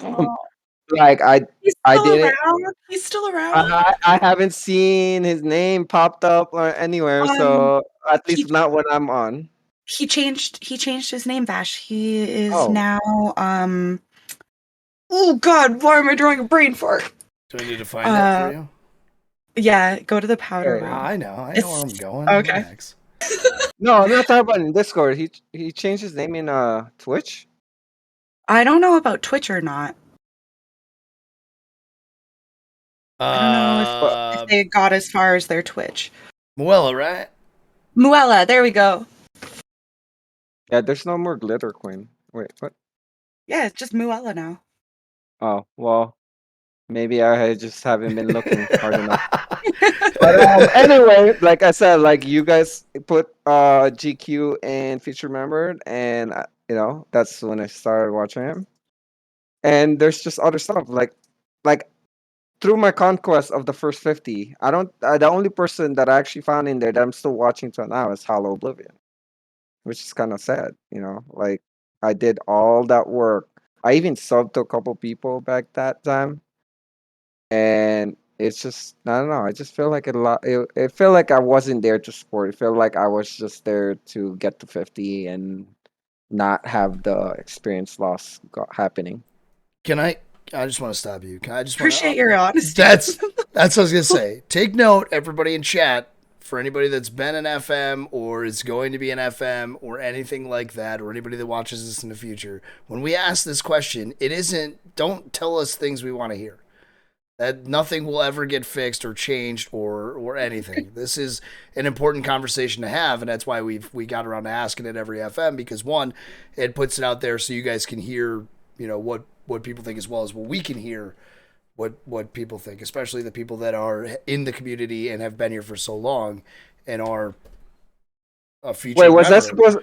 Like He's I still didn't. around. He's still around. I haven't seen his name popped up or anywhere, Um, so at least he not when I'm on. he changed his name, Vash. He is Oh, now oh god, why am I drawing a brain fart? Do I need to find that for you? Yeah, go to the powder okay. room. I know where I'm It's- going. okay. Relax. No, I'm not talking about in Discord. He changed his name in Twitch. I don't know about Twitch or not. I don't know if they got as far as their Twitch. Muella, right? Muella, there we go. Yeah, there's no more Glitter Queen. Wait, what? Yeah, it's just Muella now. Oh, well, maybe I just haven't been looking hard enough. But anyway, like I said, like you guys put GQ and feature membered, and you know that's when I started watching him. And there's just other stuff like through my conquest of the first 50. I don't. The only person that I actually found in there that I'm still watching till now is Hollow Oblivion, which is kind of sad. You know, like I did all that work. I even subbed to a couple people back that time, and it's just I don't know. I just feel like it felt like I wasn't there to support. It felt like I was just there to get to 50 and not have the experience loss happening. Can I just want to stop you. Can I just Appreciate your honesty. That's what I was gonna say. Take note, everybody in chat, for anybody that's been an FM or is going to be an FM or anything like that, or anybody that watches this in the future. When we ask this question, it isn't. Don't tell us things we want to hear. That nothing will ever get fixed or changed or anything. This is an important conversation to have, and that's why we got around to asking it every FM, because one, it puts it out there so you guys can hear, you know, what people think, as well as what we can hear what people think, especially the people that are in the community and have been here for so long and are a featured Wait, was member. that supposed?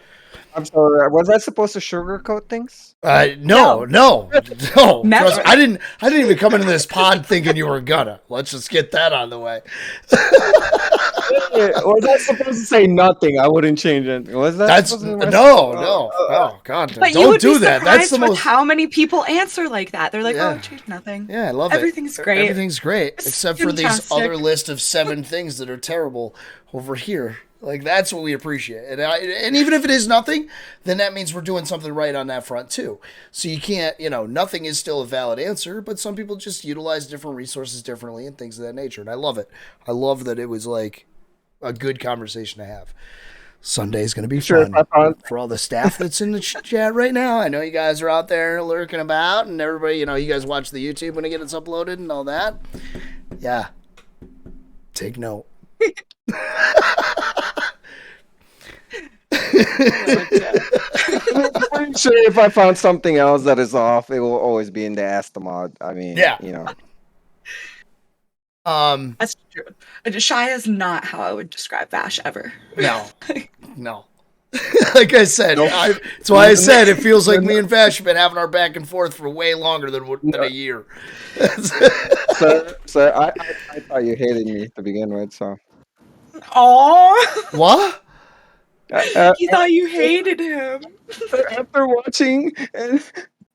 I'm sorry. Was that supposed to sugarcoat things? No. Trust Never. me, I didn't even come into this pod thinking you were gonna. Let's just get that on the way. Was that supposed to say nothing? I wouldn't change it. Was that? That's supposed no. to- Oh God! But you Don't would do be that. That's the surprised with most. how many people answer like that. They're like, Yeah. "Oh, change nothing." Yeah, I love Everything's it. great. Everything's great, It's except for these fantastic. other list of 7 things that are terrible over here. Like, that's what we appreciate. And even if it is nothing, then that means we're doing something right on that front too. So you can't, nothing is still a valid answer, but some people just utilize different resources differently and things of that nature. And I love it. I love that it was like a good conversation to have. Sunday's going to be fun for all the staff that's in the chat right now. I know you guys are out there lurking about, and everybody, you guys watch the YouTube when it gets uploaded and all that. Yeah. Take note. I'm sure if I found something else that is off, it will always be in the Ask the Mod. I mean, Yeah. That's true. Shy is not how I would describe Vash ever. No. Like I said, that's why I said it feels like me and Vash have been having our back and forth for way longer than a year. So I thought you hated me to begin with. So. Oh, What? he thought you hated him. After watching,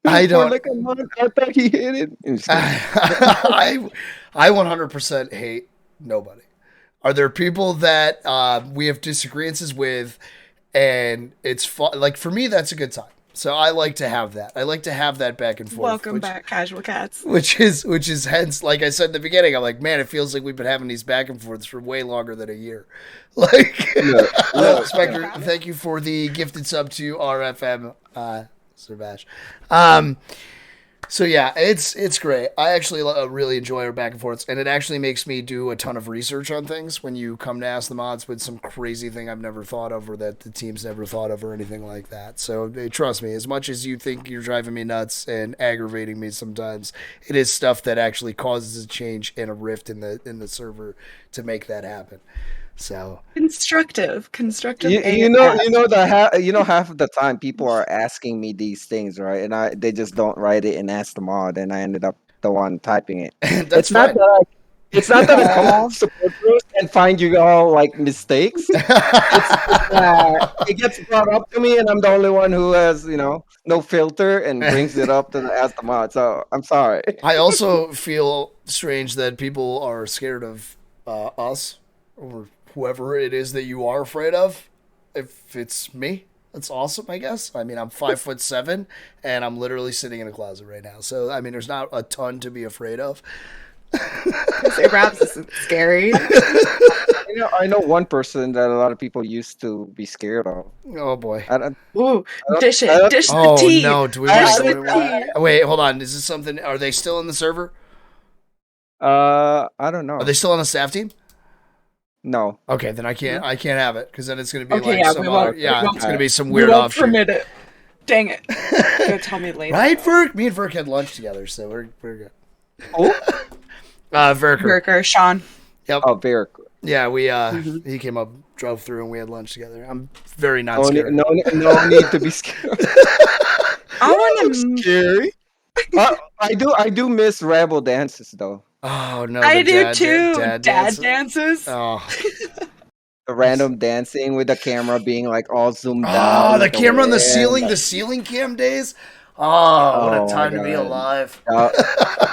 I don't. For like a month, I thought he hated. I 100% hate nobody. Are there people that we have disagreements with, and it's fun? Like, for me, that's a good time. So I like to have that. I like to have that back and forth. Welcome back, Casual Cats. Which is hence, like I said in the beginning, I'm like, man, it feels like we've been having these back and forths for way longer than a year. Like, Spectre, thank you for the gifted sub to RFM, Sir Bash. So yeah, it's great. I actually really enjoy our back and forths, and it actually makes me do a ton of research on things when you come to ask the mods with some crazy thing I've never thought of, or that the team's never thought of, or anything like that. So trust me, as much as you think you're driving me nuts and aggravating me sometimes, it is stuff that actually causes a change and a rift in the server to make that happen. So constructive. Half of the time people are asking me these things, right? And they just don't write it and ask the mod, and I ended up the one typing it. That's fine. It's not that I come on support groups and find you all like mistakes. It gets brought up to me, and I'm the only one who has no filter and brings it up to ask the mod. So I'm sorry. I also feel strange that people are scared of us or whoever it is that you are afraid of. If it's me, that's awesome, I guess. I mean, I'm 5'7", and I'm literally sitting in a closet right now. So, I mean, there's not a ton to be afraid of. Say Rabs isn't scary. I know one person that a lot of people used to be scared of. Oh, boy. Ooh, dish it. Dish the Oh, tea. no. Do we Dish want the tea. to... Wait, hold on. Is this something... Are they still in the server? I don't know. Are they still on the staff team? No. Okay, then I can't have it, because then it's going to be Okay, like yeah, some we other... won't- Yeah, we won't- it's going to be some We weird won't offshoot. permit it. Dang it. You're gonna tell me later. Right, Verk? Me and Verk had lunch together, so we're good. Oh? Verker. Burger, Sean. Yep. Oh, very good. Yeah, we he came up, drove through, and we had lunch together. I'm very not No scared. need to be scared. I want to. Scary. I do miss Rebel dances though. Oh no, I the do dad, too. Dad, Dad dances. dances. Oh, The random dancing with the camera being like all zoomed oh, down. the camera on the wind. ceiling cam days. Oh, what Oh a my time to be God. alive.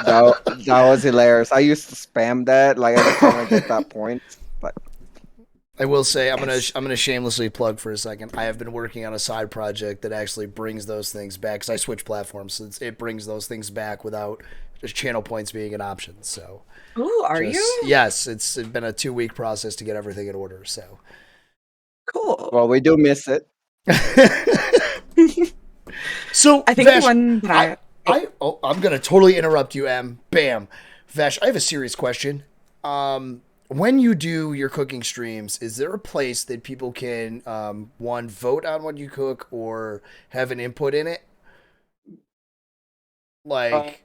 That was hilarious. I used to spam that like every time I get that point. But I will say I'm gonna shamelessly plug for a second. I have been working on a side project that actually brings those things back because I switch platforms, so it brings those things back without just channel points being an option. So, Ooh, are you? Yes, it's been a 2-week process to get everything in order. So, Cool. well, we do miss it. so I think Vash, the one that I'm gonna totally interrupt you, Em. Bam, Vash. I have a serious question. When you do your cooking streams, is there a place that people can one, vote on what you cook or have an input in it? Like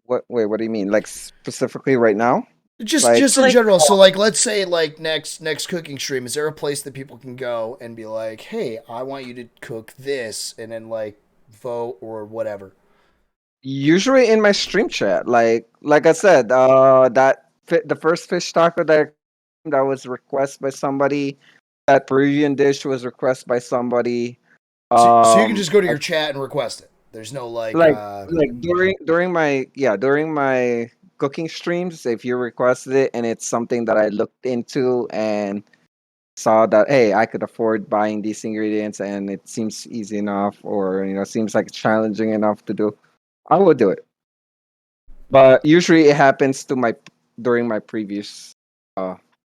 What do you mean? Like specifically right now? just like- in Like- general. So like let's say like next cooking stream, is there a place that people can go and be like, "Hey, I want you to cook this," and then like vote or whatever? Usually in my stream chat, like I said, the first fish taco that was requested by somebody. That Peruvian dish was requested by somebody. So you can just go to your chat and request it. There's no like during my cooking streams, if you requested it and it's something that I looked into and saw that hey, I could afford buying these ingredients and it seems easy enough or seems like it's challenging enough to do, I will do it. But usually it happens during my previous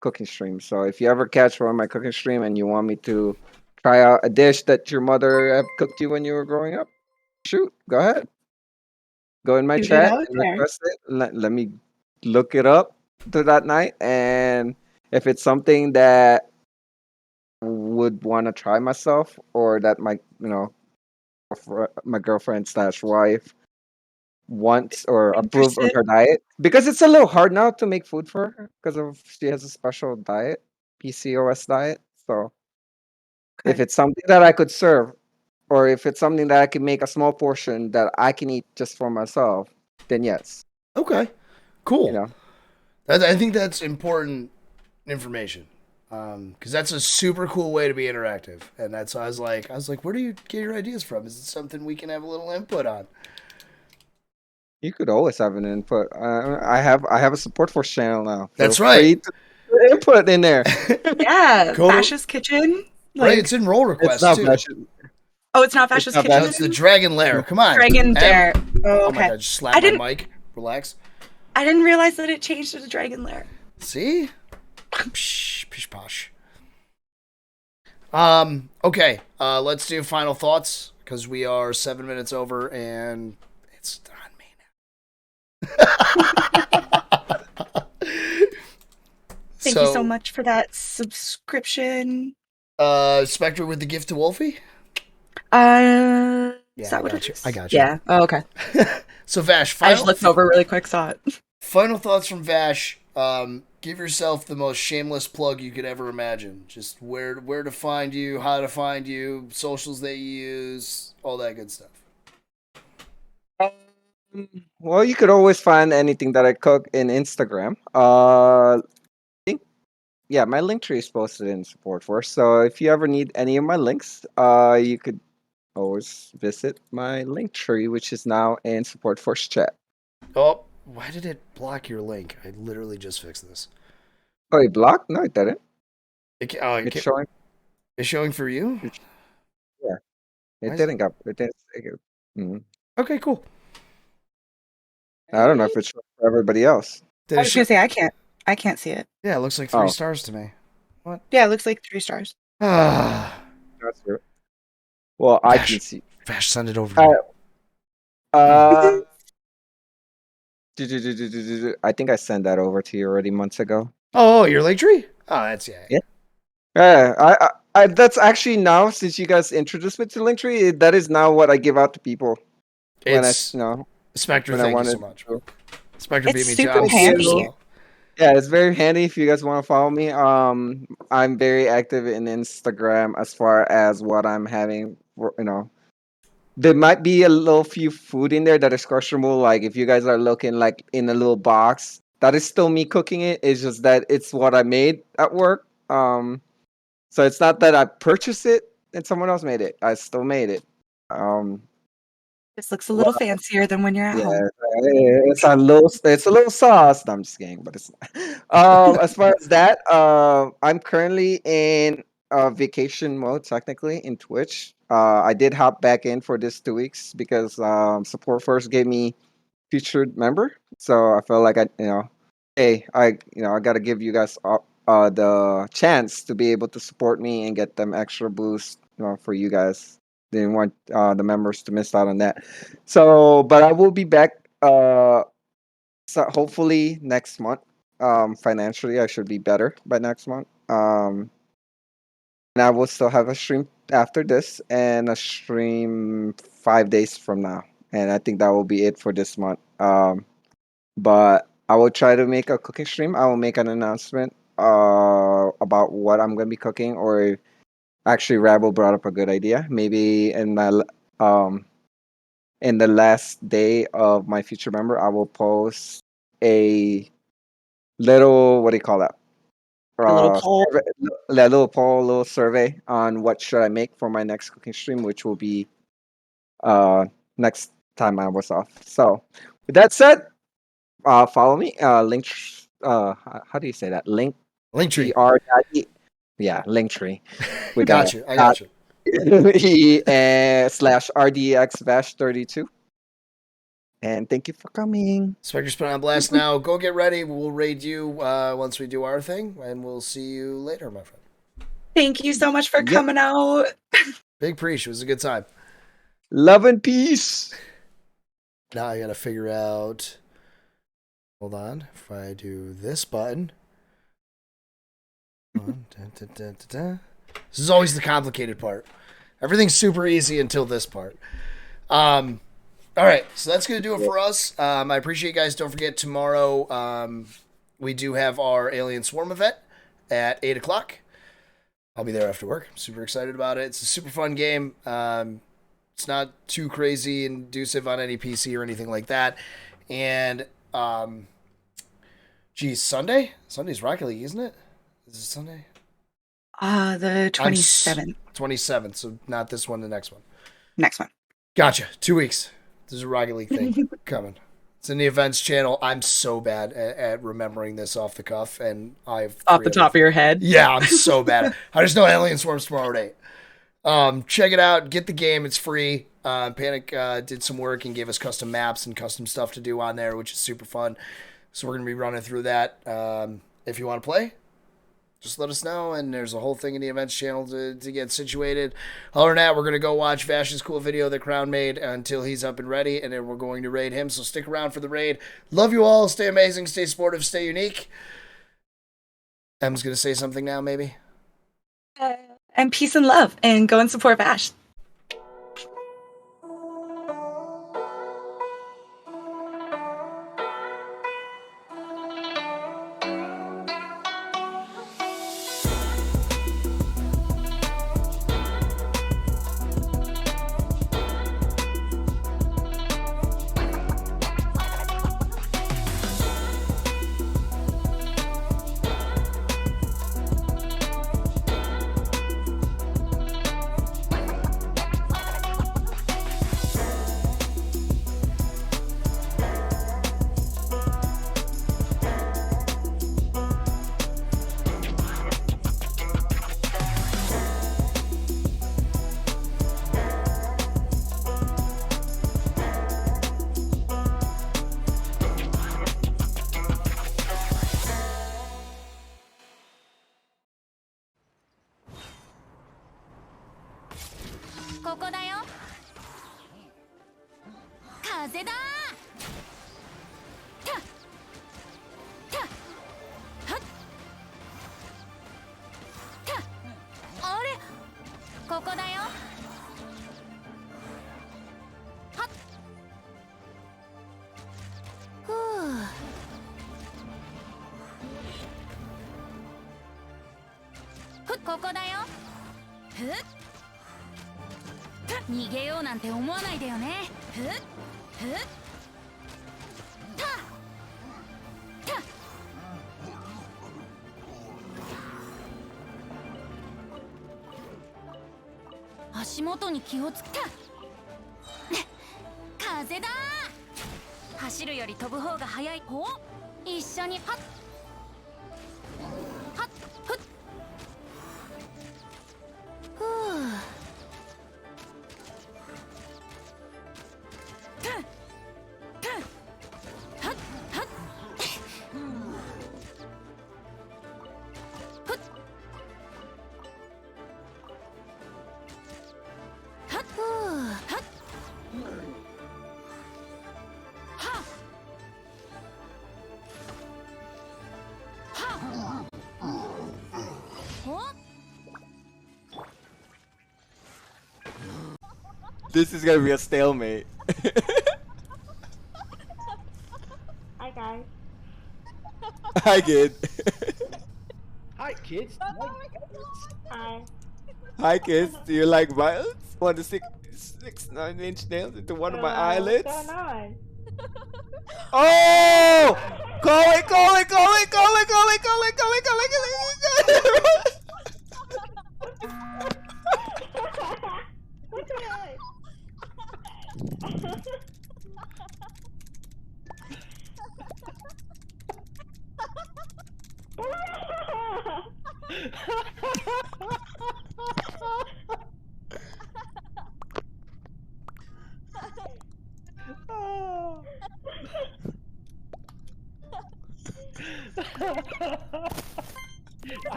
cooking stream. So if you ever catch one of my cooking stream and you want me to try out a dish that your mother have cooked you when you were growing up, shoot, go ahead. Go in my Shoot it chat out and there. request it. Let me look it up to that night. And if it's something that would want to try myself or that my girlfriend slash wife wants or approve of Interested? her diet, because it's a little hard now to make food for her because of she has a special diet, PCOS diet. So if Okay. it's something that I could serve, or if it's something that I can make a small portion that I can eat just for myself, then yes. okay, cool. You know, I think that's important information because that's a super cool way to be interactive, and that's I was like, where do you get your ideas from? Is it something we can have a little input on? you could always have an input. I have a SupForce channel now. That's Feel right. free to put input in there. Yeah, Cool. Bash's Kitchen. Right, it's in roll requests It's not too. bad. Oh, it's not Bash's not Kitchen. No, it's the Dragon Lair. Come on, Dragon Em. Dare. Oh, Oh my okay. god, just slap I my didn't- mic. Relax. I didn't realize that it changed to the Dragon Lair. See? Psh, pish posh. Okay. Let's do final thoughts because we are 7 minutes over and it's on me now. Thank you so much for that subscription. Spectre with the gift to Wolfie? Is I that what got it you. is? I got you. Yeah. Oh, okay. So Vash, I just looked over really quick, saw it. final thoughts from Vash. Give yourself the most shameless plug you could ever imagine. Just where to find you, how to find you, socials that you use, all that good stuff. Well, you could always find anything that I cook in Instagram. Link- yeah, my link tree is posted in SupForce. So if you ever need any of my links, you could always visit my link tree, which is now in SupForce chat. Oh, why did it block your link? I literally just fixed this. Oh, you blocked? No, it didn't. It's showing. It's showing for you? Yeah, Why it is didn't go. It didn't. Mhm. Okay, cool. I don't know if it's showing for everybody else. Did I it was show? gonna say I can't see it. Yeah, it looks like 3 Oh. stars to me. Yeah, it looks like 3 stars. Ah, That's true. Well, I Vash. can see. Vash, send it over to me. Uh, I think I sent that over to you already months ago. Oh, your link tree? Oh, that's Yeah. Yeah, that's actually now, since you guys introduced me to Linktree, that is now what I give out to people when It's Spectre. when I Thank you wanted so much. to. Spectre It's beat me super to I'm handy. as well. Yeah, it's very handy if you guys want to follow me. I'm very active in Instagram as far as what I'm having. There might be a little few food in there that is questionable. Like if you guys are looking like in a little box, that is still me cooking it. It's just that it's what I made at work. So it's not that I purchased it and someone else made it. I still made it. This looks a little fancier than when you're at Yeah, home. it's a little sauce. No, I'm just kidding, but it's as far as that, I'm currently in vacation mode technically in Twitch. I did hop back in for this 2 weeks because support first gave me featured member. So I felt like hey, I got to give you guys the chance to be able to support me and get them extra boost, for you guys. Didn't want the members to miss out on that. So, but I will be back. So hopefully next month. Financially, I should be better by next month. And I will still have a stream after this and a stream 5 days from now. And I think that will be it for this month. But I will try to make a cooking stream. I will make an announcement about what I'm gonna be cooking, or actually Rabble brought up a good idea. Maybe in the last day of my future member, I will post a little, what do you call that? A little poll. A little survey on what should I make for my next cooking stream, which will be next time I was off. So with that said, follow me. Link. How do you say that? Linktree. Yeah, Linktree. We Got you. I got you. slash RDxVash 32. And thank you for coming. Spectre's put on blast now. Go get ready. We'll raid you once we do our thing, and we'll see you later, my friend. Thank you so much for coming out. Big preach. It was a good time. Love and peace. Now I gotta figure out. Hold on. If I do this button. This is always the complicated part. Everything's super easy until this part. All right, so that's going to do it for us. I appreciate you guys. Don't forget, tomorrow we do have our Alien Swarm event at 8 o'clock. I'll be there after work. I'm super excited about it. It's a super fun game. It's not too crazy inducive on any PC or anything like that. And, Sunday? Sunday's Rocket League, isn't it? Is it Sunday? The 27th. 27th, so not this one, the next one. Next one. Gotcha. 2 weeks. There's a Rocket League thing coming. It's in the events channel. I'm so bad at remembering this off the cuff, and I've Off the top of your head. Yeah, I'm so bad. I just know Alien Swarms tomorrow at 8. Check it out. Get the game. It's free. Panic did some work and gave us custom maps and custom stuff to do on there, which is super fun. So we're gonna be running through that. If you want to play, just let us know, and there's a whole thing in the events channel to get situated. Other than that, we're going to go watch Vash's cool video that Crown made until he's up and ready, and then we're going to raid him, so stick around for the raid. Love you all. Stay amazing, stay supportive, stay unique. Em's going to say something now, maybe? And peace and love, and go and support Vash. 風だたたはったあれここだよはっふうふっここだよふっ逃げようなんて思わないでよねふっふったった足元に気をつけた風だ走るより飛ぶ方が速いお一緒にパッはっふっふうThis is gonna be a stalemate. Hi guys. Hi, kid. Hi, kids. Hi. Hi, kids. Do you like violence? Want to stick 9-inch nails into one of my eyelids? What's going on? Oh! Call it! Call it! Call it! Call it! Call it! Call it! Call it! Call it! What the heck?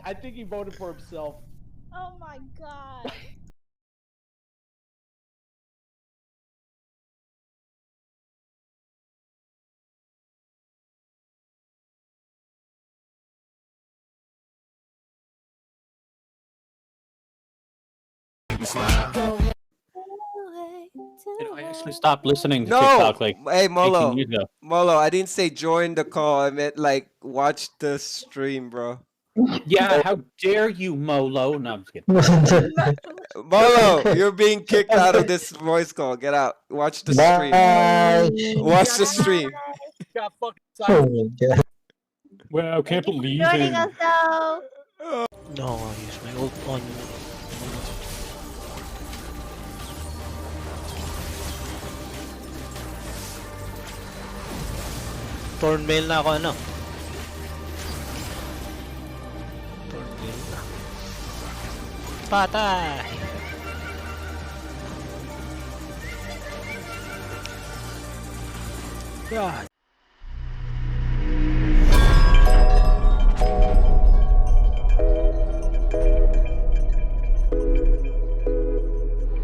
I think he voted for himself. Oh my god. I actually stopped listening to No! TikTok like Hey, 18 Molo. years ago. Molo, I didn't say join the call. I meant like watch the stream, bro. Yeah, how dare you, Molo? No, I'm just kidding. Molo, you're being kicked out of this voice call. Get out. Watch the stream. Watch the stream. Got fucking Oh silent. my god. Well, I can't believe Joining it. us though. No, I'll use my old on. Thornmail na ako ano. Thornmail na. Patay! God.